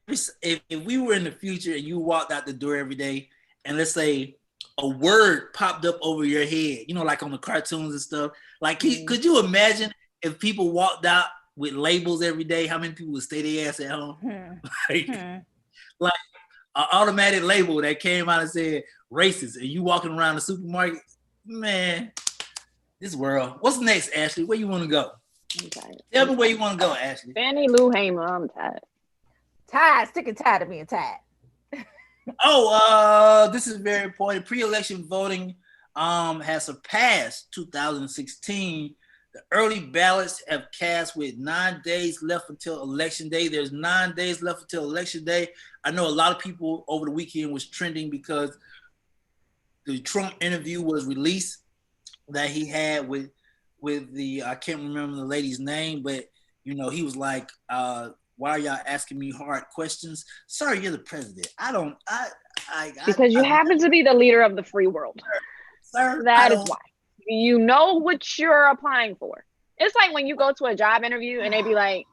if we were in the future and you walked out the door every day, and let's say a word popped up over your head, you know, like on the cartoons and stuff. Like, could you imagine if people walked out with labels every day? How many people would stay their ass at home? Like an automatic label that came out and said racist, and you walking around the supermarket, man. This world. What's next, Ashley? Where you want to go? I'm tired. Tell me where you want to go, Ashley. Fannie Lou Hamer, I'm tired. Sick and tired of being tired. This is very important. Pre-election voting has surpassed 2016. The early ballots have cast with 9 days left until election day. There's 9 days left until election day. I know a lot of people over the weekend was trending because the Trump interview was released that he had with the, I can't remember the lady's name, but you know, he was like, why are y'all asking me hard questions? Sir, you're the president. Because you happen to be the leader of the free world. Sir, that is why. You know what you're applying for. It's like when you go to a job interview and they be like,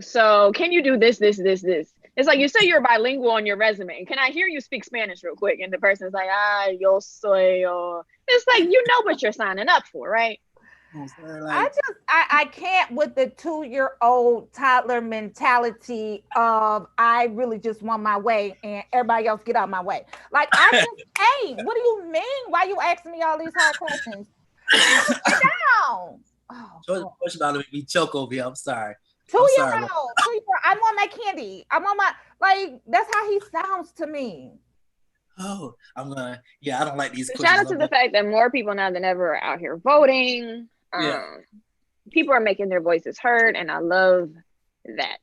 so can you do this, this, this, this? It's like you say you're bilingual on your resume. Can I hear you speak Spanish real quick? And the person's like, yo soy. It's like, you know what you're signing up for, right? I can't with the 2-year-old toddler mentality of I really just want my way and everybody else get out of my way. Like I just ain't. What do you mean? Why you asking me all these hard questions? Sit down. What's about to make me choke over here? I'm sorry. 2-year-old. I want my candy. I want my that's how he sounds to me. Oh, I don't like these questions. Shout out to the fact that more people now than ever are out here voting. People are making their voices heard, and I love that.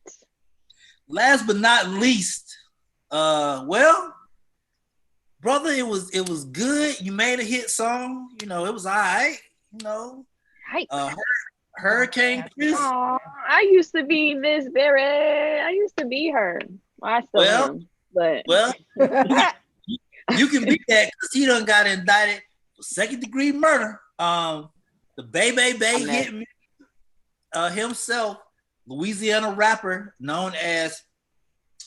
Last but not least, brother, it was good. You made a hit song. You know, it was all right. You know, Hurricane Chris. Aw, I used to be Miss Berry. I used to be her. Well, I still Well, am, but Well, you can be that because he done got indicted for second-degree murder. The Bay hit me himself, Louisiana rapper known as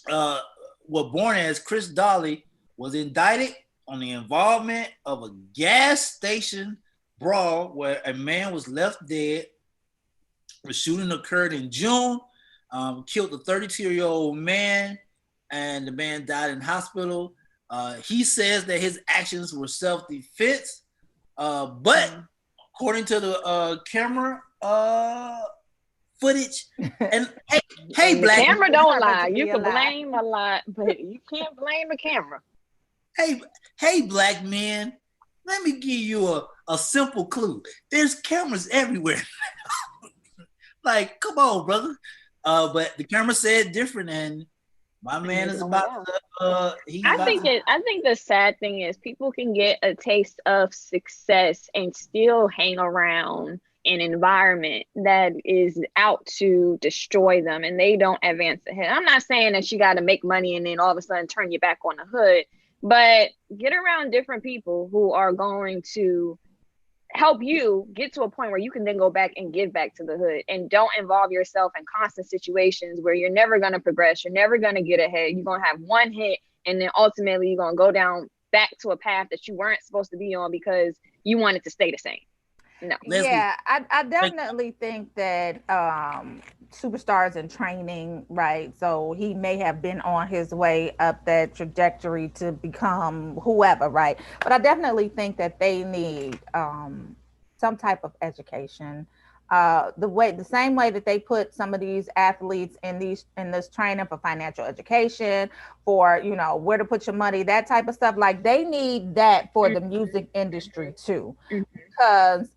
born as Chris Dolly, was indicted on the involvement of a gas station brawl where a man was left dead. The shooting occurred in June, killed a 32-year-old man, and the man died in hospital. He says that his actions were self-defense, but according to the camera footage, and hey, the black camera don't lie. be You can a lie. blame a lot, but you can't blame the camera. hey, black men, let me give you a simple clue. There's cameras everywhere. Like, come on, brother. But the camera said different, and my man is about to. I think the sad thing is people can get a taste of success and still hang around an environment that is out to destroy them, and they don't advance ahead. I'm not saying that you got to make money and then all of a sudden turn your back on the hood, but get around different people who are going to help you get to a point where you can then go back and give back to the hood, and don't involve yourself in constant situations where you're never going to progress. You're never going to get ahead. You're going to have one hit, and then ultimately you're going to go down back to a path that you weren't supposed to be on because you wanted to stay the same. No. Yeah, I definitely think that Superstar's in training, right? So he may have been on his way up that trajectory to become whoever, right? But I definitely think that they need some type of education. The same way that they put some of these athletes in this training for financial education, for where to put your money, that type of stuff. Like, they need that for the music industry too, because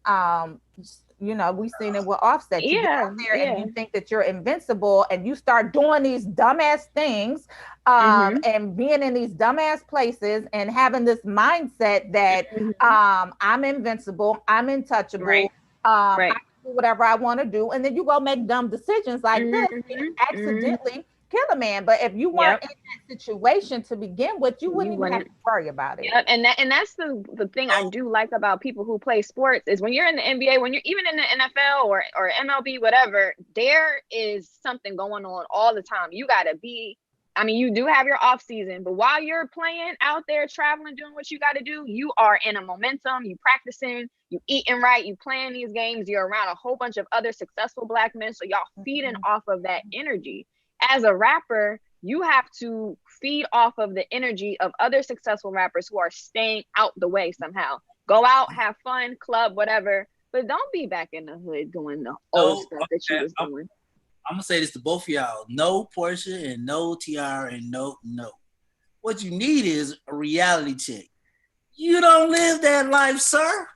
we've seen it with Offset. You get out there and you think that you're invincible, and you start doing these dumbass things, and being in these dumbass places, and having this mindset that I'm invincible, I'm untouchable, right. I can do whatever I want to do, and then you go make dumb decisions like this and accidentally kill a man. But if you weren't in that situation to begin with, you wouldn't even have to worry about it. Yep. And that's the thing I do like about people who play sports is when you're in the NBA, when you're even in the NFL or MLB, whatever, there is something going on all the time. You gotta be, you do have your off season, but while you're playing out there, traveling, doing what you got to do, you are in a momentum, you practicing, you eating right, you playing these games, you're around a whole bunch of other successful Black men. So y'all feeding off of that energy. As a rapper, you have to feed off of the energy of other successful rappers who are staying out the way somehow. Go out, have fun, club, whatever, but don't be back in the hood doing the old stuff that you was doing. I'm gonna say this to both of y'all: no Portia and no TR and no. What you need is a reality check. You don't live that life, sir.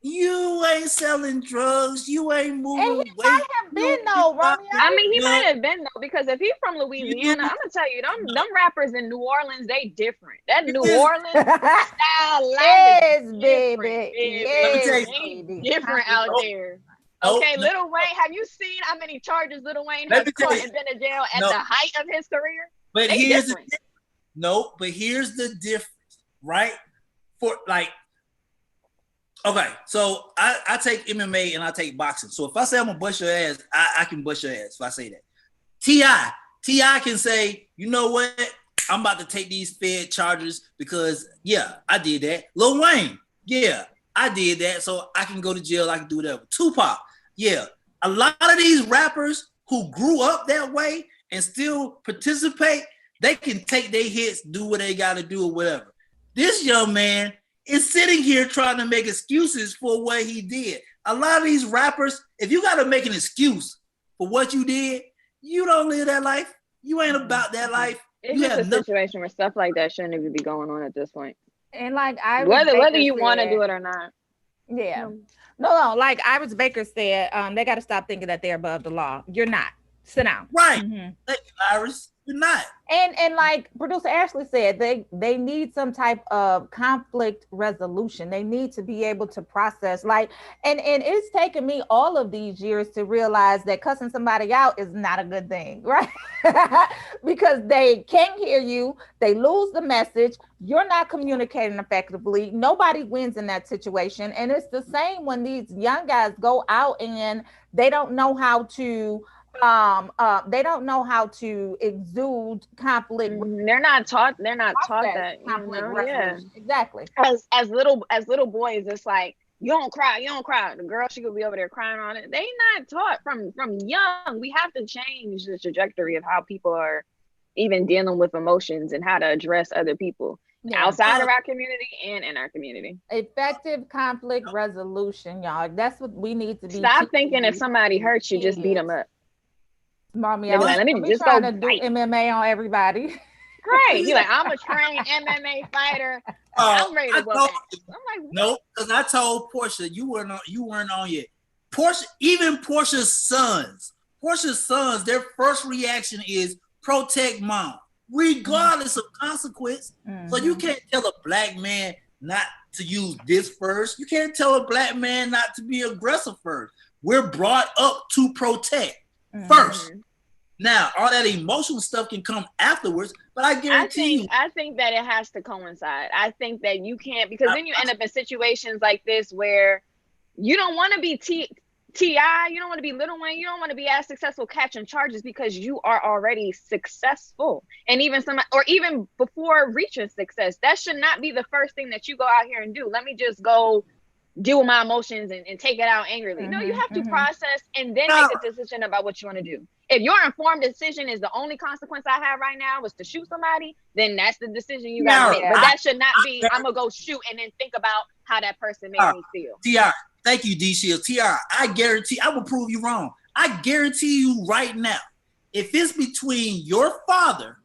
You ain't selling drugs. You ain't moving. And he might have been though, Romeo. He might have been though, because if he's from Louisiana, I'm gonna tell you, them rappers in New Orleans, they different. That New Orleans style life is baby. Yes, baby. Different out there. Okay, Lil Wayne, have you seen how many charges Lil Wayne has caught and been in jail at the height of his career? But here's the difference, right? Okay, so I take MMA and I take boxing. So if I say I'm gonna bust your ass, I can bust your ass if I say that. T.I. can say, you know what? I'm about to take these Fed charges because, I did that. Lil Wayne, I did that, so I can go to jail, I can do whatever. Tupac, a lot of these rappers who grew up that way and still participate, they can take their hits, do what they gotta do or whatever. This young man is sitting here trying to make excuses for what he did. A lot of these rappers, if you gotta make an excuse for what you did, you don't live that life. You ain't about that life. It's just a situation where stuff like that shouldn't even be going on at this point. And like whether you want to do it or not. Yeah. No, like Iris Baker said, they got to stop thinking that they're above the law. You're not. Sit down. Right. Thank you, Iris. You're not. And like producer Ashley said, they need some type of conflict resolution. They need to be able to process, like, and it's taken me all of these years to realize that cussing somebody out is not a good thing, right? Because they can't hear you, they lose the message, you're not communicating effectively, nobody wins in that situation. And it's the same when these young guys go out and they don't know how to exude conflict. They're not taught that, conflict resolution. Exactly. As little boys, it's like, you don't cry. The girl, she could be over there crying on it. They not taught from young. We have to change the trajectory of how people are even dealing with emotions and how to address other people outside of our community and in our community. Effective conflict resolution, y'all. That's what we need to be. Stop thinking if somebody hurts you, just beat them up. Mommy, let me just trying go to do MMA on everybody. Right. He like, I'm a trained MMA fighter. I'm ready to go back. I'm like, no, because I told Portia you weren't on yet. Portia, even Portia's sons, their first reaction is protect mom, regardless of consequence. So you can't tell a black man not to use this first. You can't tell a black man not to be aggressive first. We're brought up to protect first. Now, all that emotional stuff can come afterwards, but I guarantee you. I think that it has to coincide. I think that you can't, because then you end up in situations like this where you don't want to be T.I., you don't want to be Lil Wayne, you don't want to be as successful catching charges because you are already successful. And even before reaching success, that should not be the first thing that you go out here and do. Let me just go deal with my emotions and take it out angrily. No, you have to process and then make a decision about what you want to do. If your informed decision is the only consequence I have right now was to shoot somebody, then that's the decision you got to make. But that should not be, I'm going to go shoot and then think about how that person made me feel. TR, thank you, D-Shield. TR, I guarantee, I will prove you wrong. I guarantee you right now, if it's between your father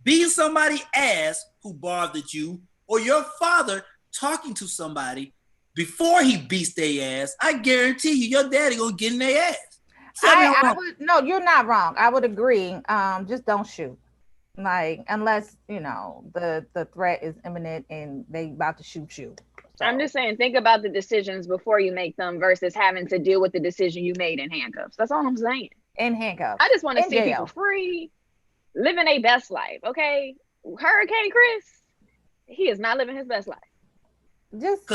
beating somebody's ass who bothered you or your father talking to somebody before he beats their ass, I guarantee you your daddy going to get in their ass. No, you're not wrong. I would agree. Just don't shoot. Like, unless, the threat is imminent and they about to shoot you. So. I'm just saying, think about the decisions before you make them versus having to deal with the decision you made in handcuffs. That's all I'm saying. In handcuffs. I just want to see people free, living a best life, okay? Hurricane Chris, he is not living his best life. Just,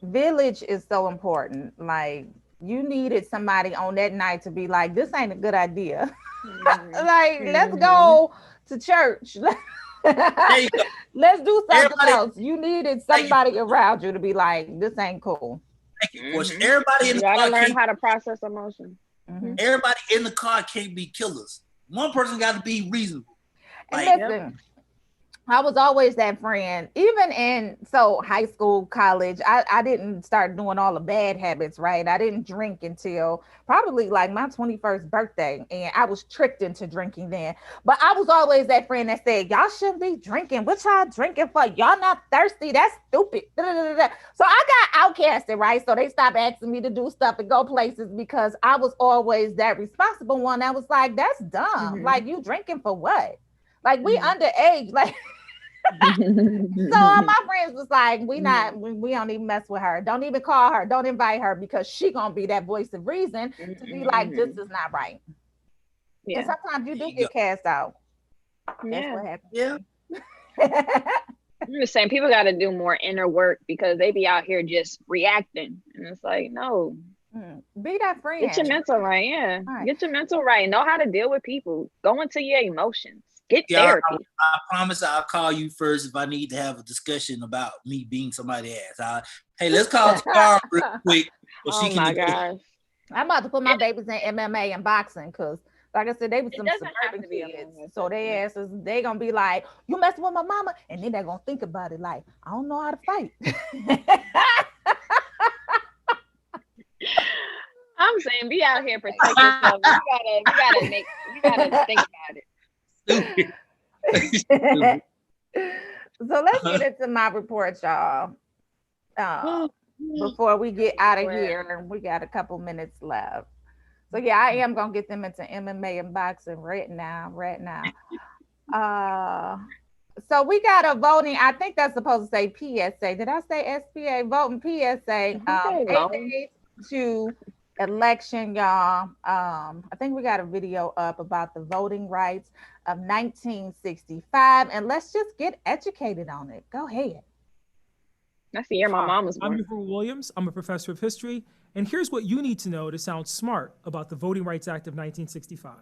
village is so important. Like, you needed somebody on that night to be like, this ain't a good idea. Let's go to church. Let's do something else. You needed somebody around you to be like, this ain't cool. Thank you, Portia. Everybody in the car gotta learn how to process emotion. Everybody in the car can't be killers. One person got to be reasonable. And listen, I was always that friend, even in high school, college. I didn't start doing all the bad habits, right? I didn't drink until probably like my 21st birthday, and I was tricked into drinking then. But I was always that friend that said, y'all shouldn't be drinking. What y'all drinking for? Y'all not thirsty. That's stupid. So I got outcasted, right? So they stopped asking me to do stuff and go places because I was always that responsible one that was like, that's dumb. Like, you drinking for what? Like, we underage, like. So all my friends was like, we don't even mess with her. Don't even call her. Don't invite her because she gonna be that voice of reason to be like, this is not right. Yeah. And sometimes you do get cast out. That's what happens. Yeah. I'm just saying, people got to do more inner work because they be out here just reacting, and it's like, no. Be that friend. Get your mental right. Yeah. Right. Get your mental right. Know how to deal with people. Go into your emotions. Get therapy. I promise I'll call you first if I need to have a discussion about me beating somebody's ass. Hey, let's call Tara real quick. Oh my gosh. I'm about to put my babies in MMA and boxing because, like I said, they were some suburban kids. So they asses, they gonna be like, you messing with my mama? And then they're gonna think about it like, I don't know how to fight. I'm saying, be out here, protect yourself. You gotta think about it. So let's get into my report, y'all. Before we get out of here, we got a couple minutes left. So yeah, I am gonna get them into MMA and boxing right now. So we got a voting. I think that's supposed to say PSA. Did I say SPA? Voting PSA. 8 days to election, y'all. I think we got a video up about the voting rights of 1965, and let's just get educated on it. Go ahead. That's the year my mom was born. I'm River Williams. I'm a professor of history, and here's what you need to know to sound smart about the Voting Rights Act of 1965.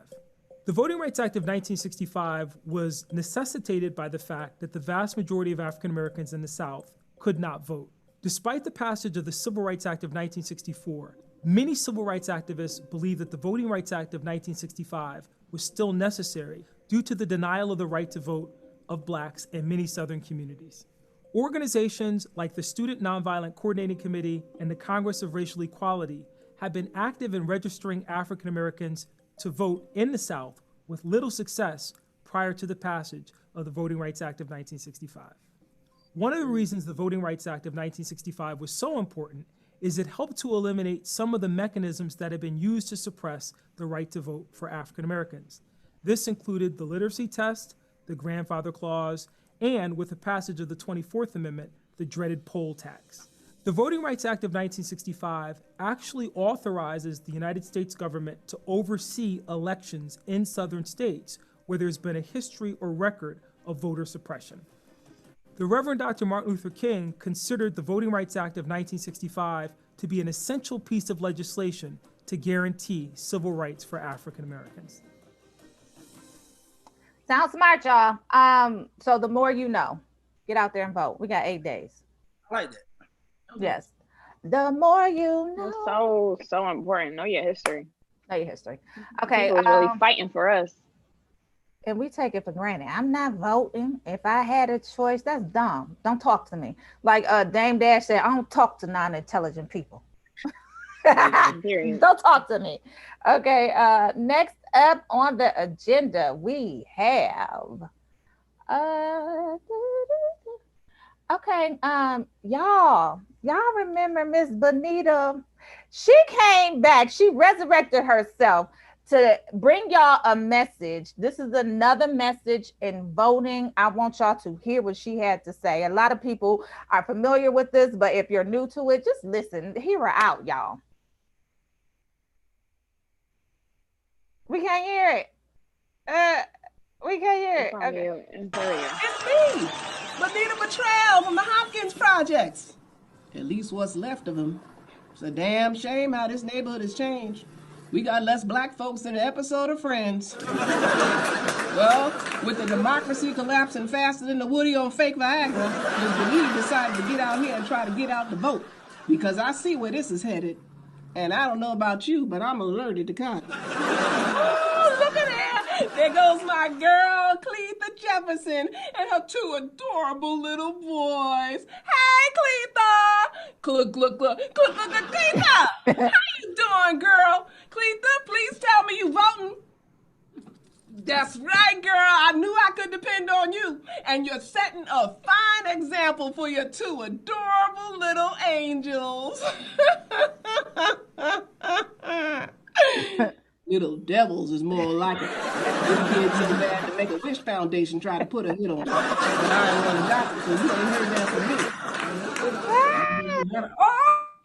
The Voting Rights Act of 1965 was necessitated by the fact that the vast majority of African Americans in the South could not vote. Despite the passage of the Civil Rights Act of 1964, many civil rights activists believe that the Voting Rights Act of 1965 was still necessary due to the denial of the right to vote of Blacks in many Southern communities. Organizations like the Student Nonviolent Coordinating Committee and the Congress of Racial Equality have been active in registering African Americans to vote in the South with little success prior to the passage of the Voting Rights Act of 1965. One of the reasons the Voting Rights Act of 1965 was so important is it helped to eliminate some of the mechanisms that had been used to suppress the right to vote for African Americans. This included the literacy test, the grandfather clause, and with the passage of the 24th Amendment, the dreaded poll tax. The Voting Rights Act of 1965 actually authorizes the United States government to oversee elections in Southern states where there's been a history or record of voter suppression. The Reverend Dr. Martin Luther King considered the Voting Rights Act of 1965 to be an essential piece of legislation to guarantee civil rights for African Americans. Sounds smart, y'all. So the more you know, get out there and vote. We got 8 days. I like that. Yes. The more you know. So important. Know your history. Know your history. Okay. People was really fighting for us. And we take it for granted. I'm not voting. If I had a choice, that's dumb. Don't talk to me. Like Dame Dash said, I don't talk to non-intelligent people. Don't talk to me. Okay. Next up on the agenda, we have okay, y'all remember Miss Bonita? She came back. She resurrected herself to bring y'all a message. This is another message in voting. I want y'all to hear what she had to say. A lot of people are familiar with this, but if you're new to it, just listen. Hear her out, y'all. We can't hear it. We can't hear it. Okay. It's me, Bonita Betrayal from the Hopkins Projects. At least what's left of him. It's a damn shame how this neighborhood has changed. We got less black folks than an episode of Friends. Well, with the democracy collapsing faster than the Woody on fake Viagra, Ms. Bonita decided to get out here and try to get out the vote. Because I see where this is headed. And I don't know about you, but I'm allergic to cotton. Oh, look at that. There goes my girl, Cletha Jefferson, and her two adorable little boys. Hey, Cletha. Cletha. How you doing, girl? Cletha, please tell me you voting. That's right, girl. I knew I could depend on you. And you're setting a fine example for your two adorable little angels. Little devils is more like it. This kid so bad to make a Wish Foundation try to put a hit on it. But I ain't want to doctor, so you ain't heard that from me.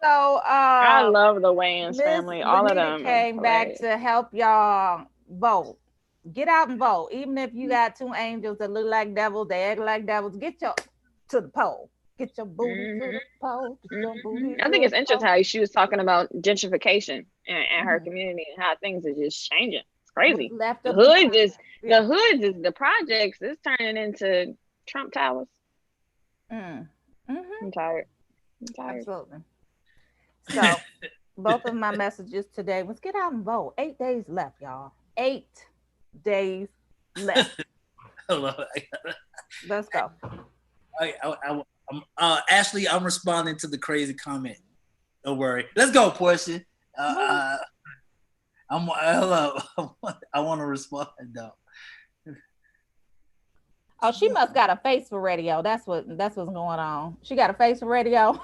So I love the Wayans family. All of them came back to help y'all vote. Get out and vote. Even if you got two angels that look like devils, they act like devils, get your to the poll. Get your booty to the poll. Get your booty I think it's interesting how she was talking about gentrification and her community and how things are just changing. It's crazy. The hoods is the projects is turning into Trump Towers. I'm tired. Absolutely. So both of my messages today was get out and vote. 8 days left, y'all. 8 days left. Let's go. Ashley, I'm responding to the crazy comment. Don't worry. Let's go, Portia. I want to respond though. Oh, she must got a face for radio. That's what's going on. She got a face for radio.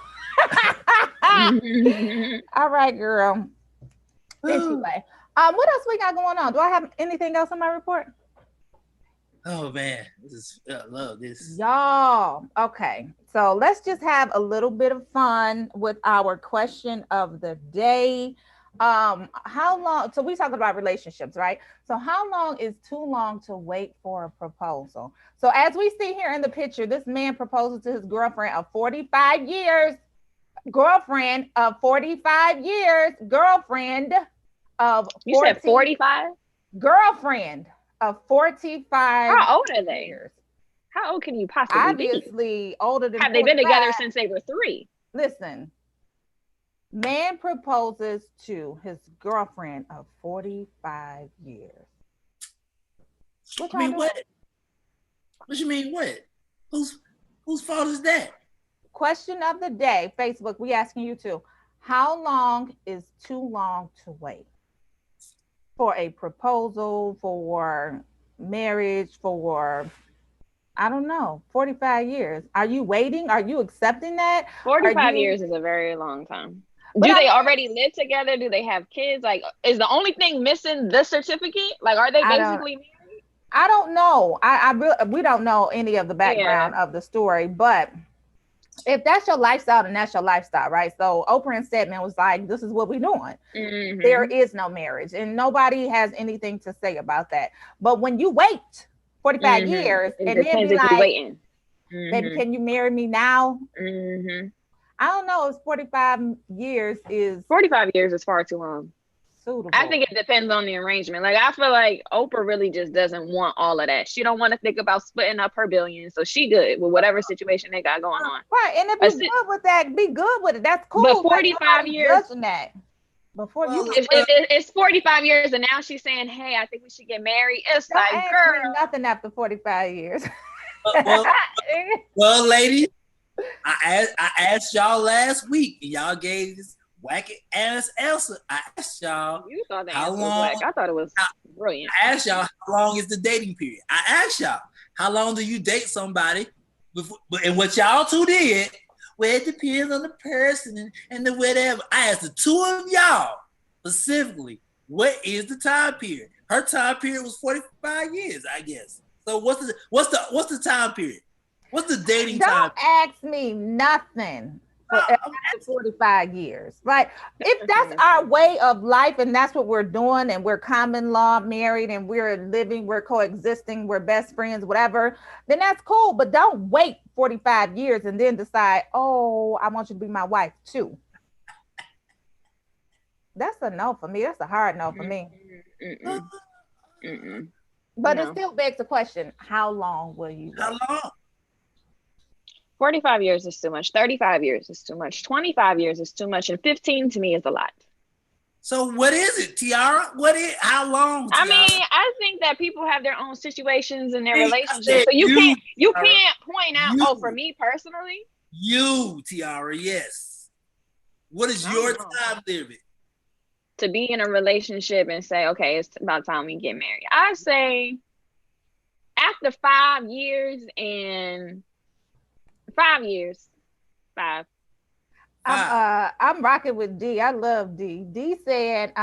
All right, girl. Anyway, What else we got going on? Do I have anything else on my report? Oh man, I love this. Y'all, okay. So let's just have a little bit of fun with our question of the day. How long? So we talking about relationships, right? So how long is too long to wait for a proposal? So as we see here in the picture, this man proposes to his girlfriend of 45 years. Girlfriend of 45 years. Girlfriend of 40, you said 45? Girlfriend of 45. How old are they? Years. How old can you possibly be? Obviously older than Have they 45. been together since they were 3? Listen, man proposes to his girlfriend of 45 years. What you mean what? Whose fault is that? Question of the day, Facebook, we asking you too. How long is too long to wait for a proposal, for marriage, for, I don't know, 45 years? Are you waiting? Are you accepting that? 45 years is a very long time. But Do they already live together? Do they have kids? Like, is the only thing missing the certificate? Like, are they basically married? I don't know. We don't know any of the background of the story, but if that's your lifestyle, then that's your lifestyle, right? So Oprah and Stedman was like, this is what we're doing. Mm-hmm. There is no marriage, and nobody has anything to say about that. But when you wait 45 years, it and then be like, waiting. Baby, can you marry me now? Mm-hmm. I don't know if 45 years is 45 years is far too long. Suitable. I think it depends on the arrangement. Like, I feel like Oprah really just doesn't want all of that. She don't want to think about splitting up her billions, so she good with whatever situation they got going on. Right, and if you're good with that, be good with it. That's cool. But 45 years, that. Before you, if it's 45 years, and now she's saying, "Hey, I think we should get married." It's don't like, girl, nothing after 45 years. Well, ladies, I asked y'all last week, and y'all gave this wacky ass answer. I asked y'all, you thought that how answer long? was whack. I thought it was brilliant. I asked y'all, how long is the dating period? I asked y'all, how long do you date somebody? Before, and what y'all two did, well, it depends on the person and the whatever. I asked the two of y'all specifically, what is the time period? Her time period was 45 years, I guess. So what's the time period? What's the dating time? Don't ask me nothing for after 45 years, right? If that's our way of life and that's what we're doing, and we're common law married and we're living, we're coexisting, we're best friends, whatever, then that's cool. But don't wait 45 years and then decide, oh, I want you to be my wife too. That's a no for me. That's a hard no for me. But it still begs the question, how long will you wait? How long? 45 years is too much. 35 years is too much. 25 years is too much. And 15 to me is a lot. So what is it, Tiara? How long? Tiara? I mean, I think that people have their own situations in their relationships. So you can't point out, for me personally. You, Tiara, yes. What is your time limit? To be in a relationship and say, okay, it's about time we get married. I say after 5 years and 5 years. 5. I'm rocking with D. I love D. D said,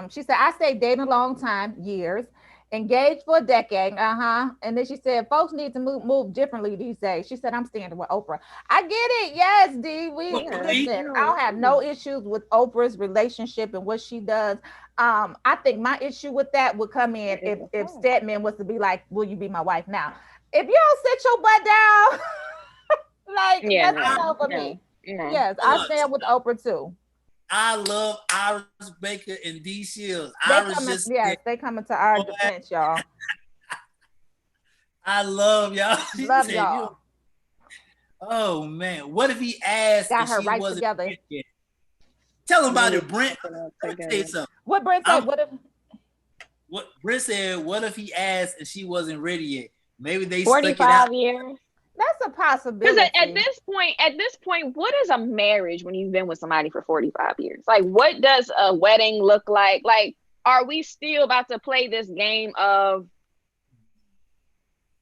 she said, I stayed dating a long time, years, engaged for a decade. And then she said, folks need to move differently these days. She said, I'm standing with Oprah. I get it. Yes, D. Listen, I don't have no issues with Oprah's relationship and what she does. I think my issue with that would come in if Stedman was to be like, will you be my wife now? If you don't sit your butt down, that's enough for me. Yeah. Yes, I stand with Oprah too. I love Iris Baker and D Shields. They coming to our defense, y'all. I love y'all. Love y'all. Oh man, what if he asked? Got her right together. Tell him about it, Brent. Say something. What Brent said? What Brent said? What if he asked and she wasn't ready yet? Maybe they 45 years. That's a possibility. Because at this point, what is a marriage when you've been with somebody for 45 years? Like, what does a wedding look like? Like, are we still about to play this game of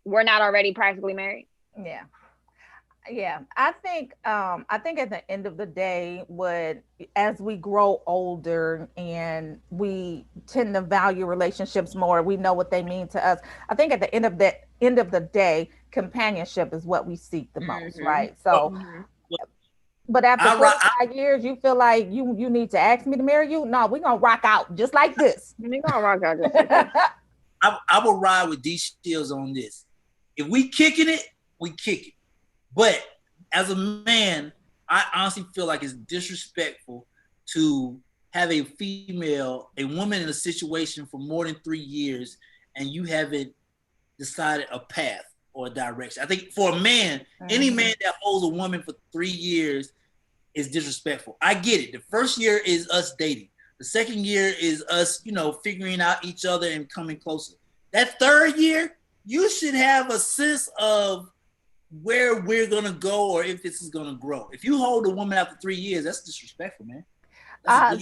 we're not already practically married? Yeah. Yeah, I think at the end of the day, as we grow older and we tend to value relationships more, we know what they mean to us. I think at the end of the day, companionship is what we seek the most, right? So, but after 45 years, you feel like you need to ask me to marry you? No, we're gonna rock out just like this. We're gonna rock out just like this. I will ride with D Shields on this. If we kicking it, we kick it. But as a man, I honestly feel like it's disrespectful to have a woman in a situation for more than 3 years and you haven't decided a path or a direction. I think for a man, any man that holds a woman for 3 years is disrespectful. I get it. The first year is us dating. The second year is us, figuring out each other and coming closer. That third year, you should have a sense of where we're gonna go or if this is gonna grow. If you hold a woman after 3 years, that's disrespectful, man.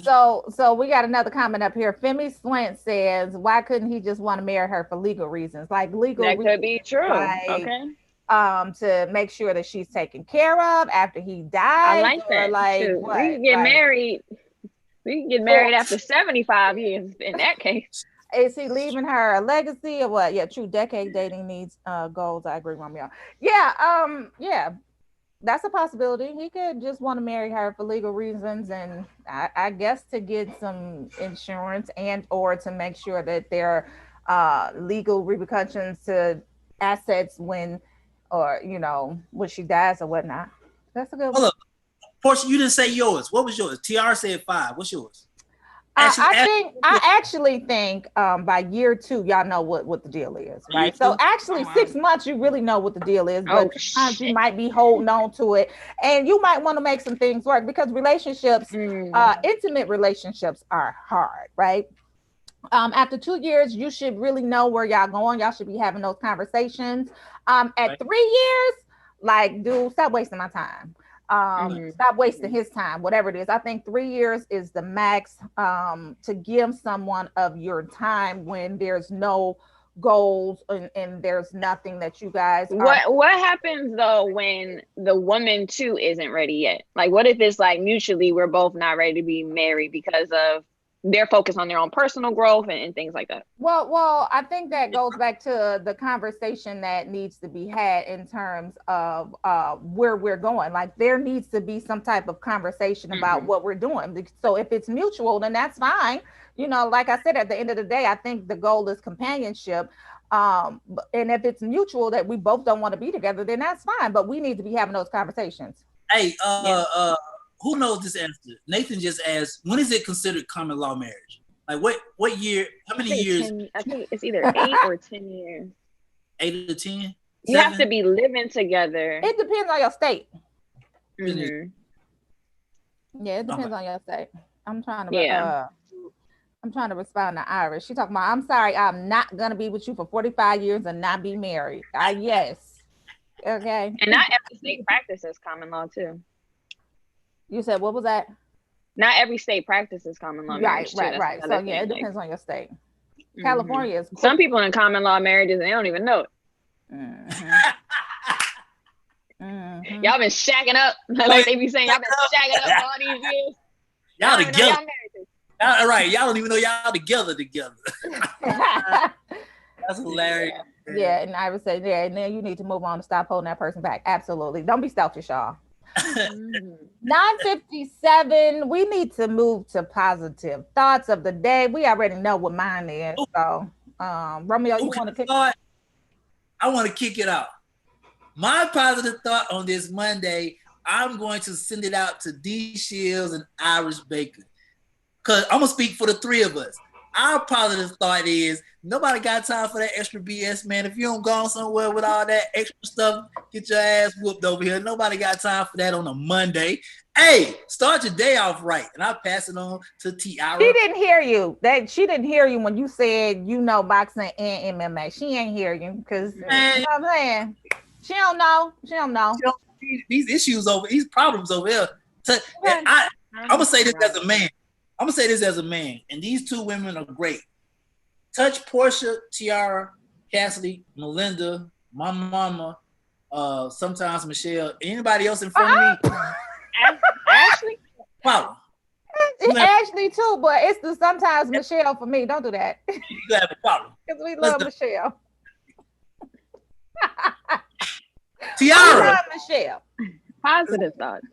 So we got another comment up here. Femi Swint says, why couldn't he just want to marry her for legal reasons? Like legal that reasons, could be true. like, okay. To make sure that she's taken care of after he dies. I like that. Like, we can get married. We can get married after 75 years in that case. Is he leaving her a legacy or what? Yeah, true. Decade dating needs goals. I agree, Romeo. Yeah, that's a possibility. He could just want to marry her for legal reasons, and I guess to get some insurance and or to make sure that there are legal repercussions to assets when she dies or whatnot. That's a good one. Hold up. Portia, you didn't say yours. What was yours? TR said 5. What's yours? I actually think by year 2, y'all know what the deal is, right? So actually 6 months, you really know what the deal is, but sometimes you might be holding on to it and you might want to make some things work because relationships, intimate relationships are hard, right? After 2 years, you should really know where y'all going. Y'all should be having those conversations. At 3 years, like, dude, stop wasting my time. Stop wasting his time, whatever it is. I think 3 years is the max to give someone of your time when there's no goals and there's nothing that you guys what happens though when the woman too isn't ready yet? Like, what if it's like mutually we're both not ready to be married because of they're focused on their own personal growth and things like that? Well, I think that goes back to the conversation that needs to be had in terms of where we're going. Like, there needs to be some type of conversation about what we're doing. So if it's mutual, then that's fine. Like I said, at the end of the day, I think the goal is companionship. And if it's mutual that we both don't want to be together, then that's fine. But we need to be having those conversations. Hey, who knows this answer? Nathan just asked, when is it considered common law marriage? Like what year, how many years? I think it's either 8 or 10 years. 8 to 10? You have to be living together. It depends on your state. Mm-hmm. Yeah, it depends on your state. I'm trying to respond to Iris. She talking about, I'm sorry, I'm not gonna be with you for 45 years and not be married. Yes. Okay. And not every state practices common law too. You said, what was that? Not every state practices common law marriage. Right. So yeah, it depends on your state. California is some people in common law marriages, they don't even know it. Y'all been shacking up. Like they be saying, y'all been shacking up all these years. Y'all together. All right, y'all don't even know y'all together. That's hilarious. Yeah, and I would say, and then you need to move on and stop holding that person back. Absolutely. Don't be selfish, y'all. 9:57. We need to move to positive thoughts of the day. We already know what mine is. So, Romeo, you want to kick? I want to kick it out. My positive thought on this Monday, I'm going to send it out to D Shields and Iris Baker, because I'm gonna speak for the three of us. Our positive thought is nobody got time for that extra BS, man. If you don't go somewhere with all that extra stuff, get your ass whooped over here. Nobody got time for that on a Monday. Hey, start your day off right. And I'll pass it on to Tiara. She didn't hear you. She didn't hear you when you said boxing and MMA. She ain't hear you because you know what I'm saying. She don't know. These issues these problems over here. I'm gonna say this as a man. And these two women are great. Touch Portia, Tiara, Cassidy, Melinda, my mama, Sometimes Michelle. Anybody else in front of me? Ashley? Problem. Ashley too, but it's the sometimes Michelle for me. Don't do that. You have a problem. Because we love Michelle. Tiara. We love Michelle. Positive thoughts.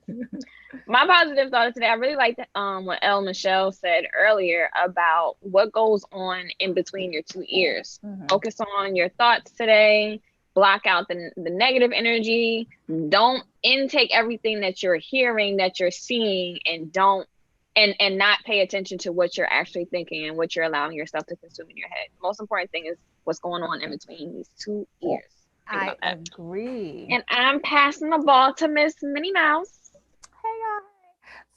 My positive thought today, I really liked what El Michelle said earlier about what goes on in between your two ears. Focus on your thoughts today. Block out the negative energy. Don't intake everything that you're hearing, that you're seeing, and not pay attention to what you're actually thinking and what you're allowing yourself to consume in your head. Most important thing is what's going on in between these two ears. I agree. And I'm passing the ball to Miss Minnie Mouse. Hey,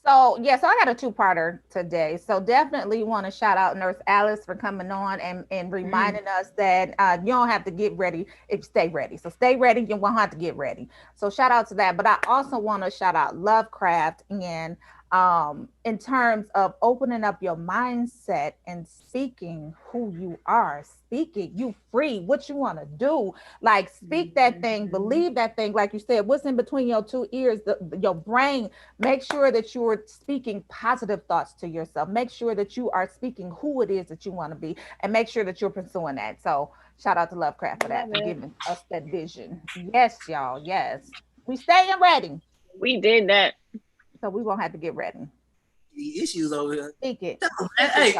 y'all. So I got a two-parter today. So definitely want to shout out Nurse Alice for coming on and reminding us that you don't have to get ready if you stay ready. So stay ready, you won't have to get ready. So shout out to that. But I also want to shout out Lovecraft and in terms of opening up your mindset and speaking who you are, speaking you free, what you want to do, like speak that thing, believe that thing, like you said, what's in between your two ears, your brain. Make sure that you are speaking positive thoughts to yourself. Make sure that you are speaking who it is that you want to be, and make sure that you're pursuing that. So shout out to Lovecraft for that, for giving us that vision. Yes, y'all. Yes, we staying ready. We did that. So we won't have to get ready. The issues over here. Speak it. Hey,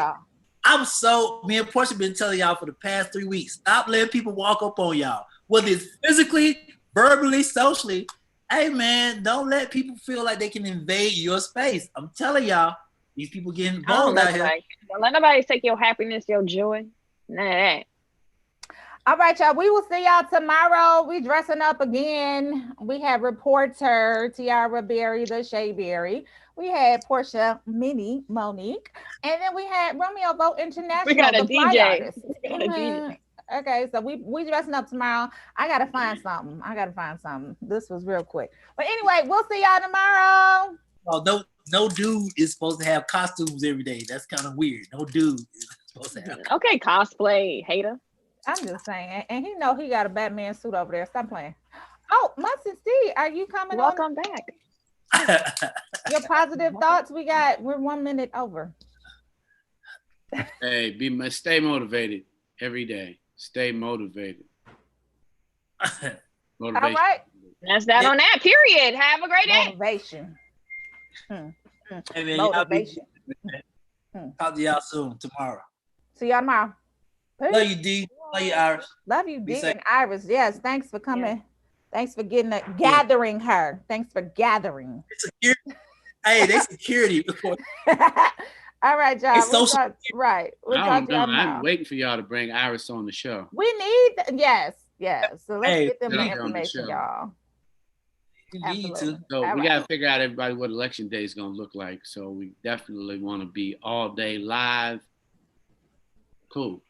me and Portia been telling y'all for the past 3 weeks, stop letting people walk up on y'all, whether it's physically, verbally, socially. Hey man, don't let people feel like they can invade your space. I'm telling y'all, these people getting bold out here. Don't let nobody take your happiness, your joy. None of that. All right, y'all. We will see y'all tomorrow. We dressing up again. We had reporter Tiara Berry, the Shea Berry. We had Portia Minnie Monique, and then we had Romeo Vote International. We got a the DJ. Okay, so we dressing up tomorrow. I gotta find something. This was real quick, but anyway, we'll see y'all tomorrow. Oh, no dude is supposed to have costumes every day. That's kind of weird. No dude is supposed to have. Okay, cosplay hater. I'm just saying, and he know he got a Batman suit over there. Stop playing. Oh, Munson C, are you coming? Welcome back. Your positive thoughts. We're 1 minute over. Hey, stay motivated every day. Stay motivated. All right. That's that on that. Period. Have a great day. Motivation. Hey, man, Motivation. Talk to y'all soon tomorrow. See y'all tomorrow. Peace. Love you, D. Love you, Iris. Love you, D and Iris. Yes, thanks for coming. Yeah. Thanks for gathering her. Thanks for gathering. Hey, they security. All right, y'all. We'll talk to y'all tomorrow. I'm waiting for y'all to bring Iris on the show. We need, yes. So let's get them the information, y'all. You need to. So we got to figure out everybody what election day is going to look like. So we definitely want to be all day live. Cool.